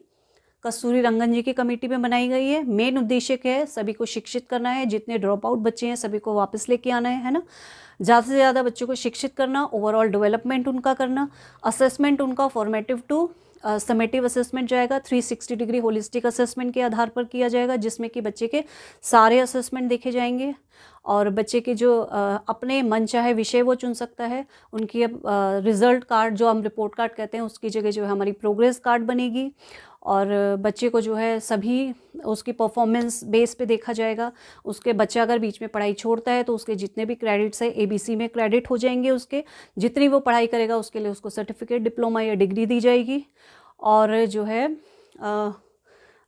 कस्तूरी रंगन जी की कमेटी में बनाई गई है। मेन उद्देश्य क्या है, सभी को शिक्षित करना है। जितने ड्रॉप आउट बच्चे हैं सभी को वापस लेके आना है ना। ज़्यादा से ज़्यादा बच्चों को शिक्षित करना, ओवरऑल डेवलपमेंट उनका करना, असेसमेंट उनका फॉर्मेटिव टू समेटिव असेसमेंट जाएगा, 360 डिग्री होलिस्टिक असेसमेंट के आधार पर किया जाएगा, जिसमें कि बच्चे के सारे असेसमेंट देखे जाएंगे और बच्चे के जो अपने मन चाहे विषय वो चुन सकता है। उनकी अब रिजल्ट कार्ड, जो हम रिपोर्ट कार्ड कहते हैं, उसकी जगह जो है हमारी प्रोग्रेस कार्ड बनेगी, और बच्चे को जो है सभी उसकी परफॉर्मेंस बेस पे देखा जाएगा। उसके बच्चा अगर बीच में पढ़ाई छोड़ता है तो उसके जितने भी क्रेडिट्स है ABC में क्रेडिट हो जाएंगे, उसके जितनी वो पढ़ाई करेगा उसके लिए उसको सर्टिफिकेट, डिप्लोमा या डिग्री दी जाएगी। और जो है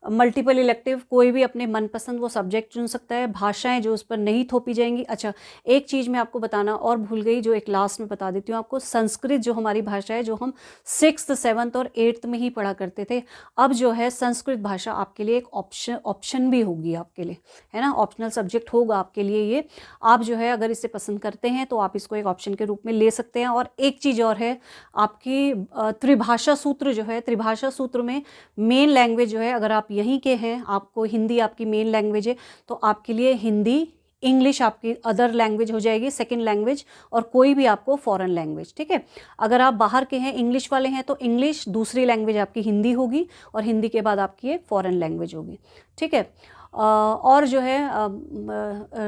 मल्टीपल इलेक्टिव, कोई भी अपने मनपसंद वो सब्जेक्ट चुन सकता है। भाषाएं जो उस पर नहीं थोपी जाएंगी। अच्छा, एक चीज़ मैं आपको बताना और भूल गई, जो एक लास्ट में बता देती हूँ आपको। संस्कृत जो हमारी भाषा है, जो हम 6th 7th और 8th में ही पढ़ा करते थे, अब जो है संस्कृत भाषा आपके लिए एक ऑप्शन भी होगी आपके लिए, है ना। ऑप्शनल सब्जेक्ट होगा आपके लिए ये। आप जो है अगर इसे पसंद करते हैं तो आप इसको एक ऑप्शन के रूप में ले सकते हैं। और एक चीज़ और है, आपकी त्रिभाषा सूत्र जो है, त्रिभाषा सूत्र में मेन लैंग्वेज जो है, अगर आप यहीं के हैं, आपको हिंदी आपकी मेन लैंग्वेज है, तो आपके लिए हिंदी, इंग्लिश आपकी अदर लैंग्वेज हो जाएगी, सेकंड लैंग्वेज, और कोई भी आपको फॉरेन लैंग्वेज। ठीक है, अगर आप बाहर के हैं, इंग्लिश वाले हैं, तो इंग्लिश, दूसरी लैंग्वेज आपकी हिंदी होगी, और हिंदी के बाद आपकी एक फॉरेन लैंग्वेज होगी। ठीक है, और जो है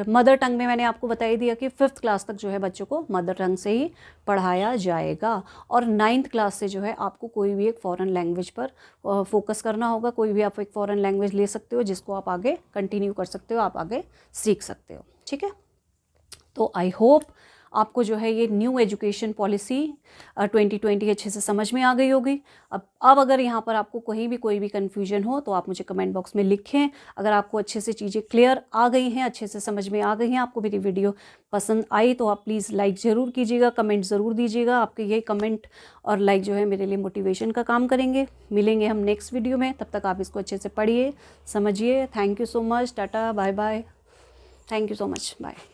मदर टंग में मैंने आपको बता ही दिया कि 5th क्लास तक जो है बच्चों को मदर टंग से ही पढ़ाया जाएगा, और 9th क्लास से जो है आपको कोई भी एक फ़ॉरेन लैंग्वेज पर फोकस करना होगा। कोई भी आप एक फ़ॉरेन लैंग्वेज ले सकते हो, जिसको आप आगे कंटिन्यू कर सकते हो, आप आगे सीख सकते हो। ठीक है, तो आई होप आपको जो है ये न्यू एजुकेशन पॉलिसी 2020 अच्छे से समझ में आ गई होगी। अब अगर यहाँ पर आपको कहीं भी कोई भी कन्फ्यूजन हो तो आप मुझे कमेंट बॉक्स में लिखें। अगर आपको अच्छे से चीज़ें क्लियर आ गई हैं, अच्छे से समझ में आ गई हैं, आपको मेरी वीडियो पसंद आई, तो आप प्लीज़ लाइक ज़रूर कीजिएगा, कमेंट ज़रूर दीजिएगा। आपके ये कमेंट और लाइक जो है मेरे लिए मोटिवेशन का काम करेंगे। मिलेंगे हम नेक्स्ट वीडियो में, तब तक आप इसको अच्छे से पढ़िए, समझिए। Thank you so much, tata, bye bye, thank you so much, bye.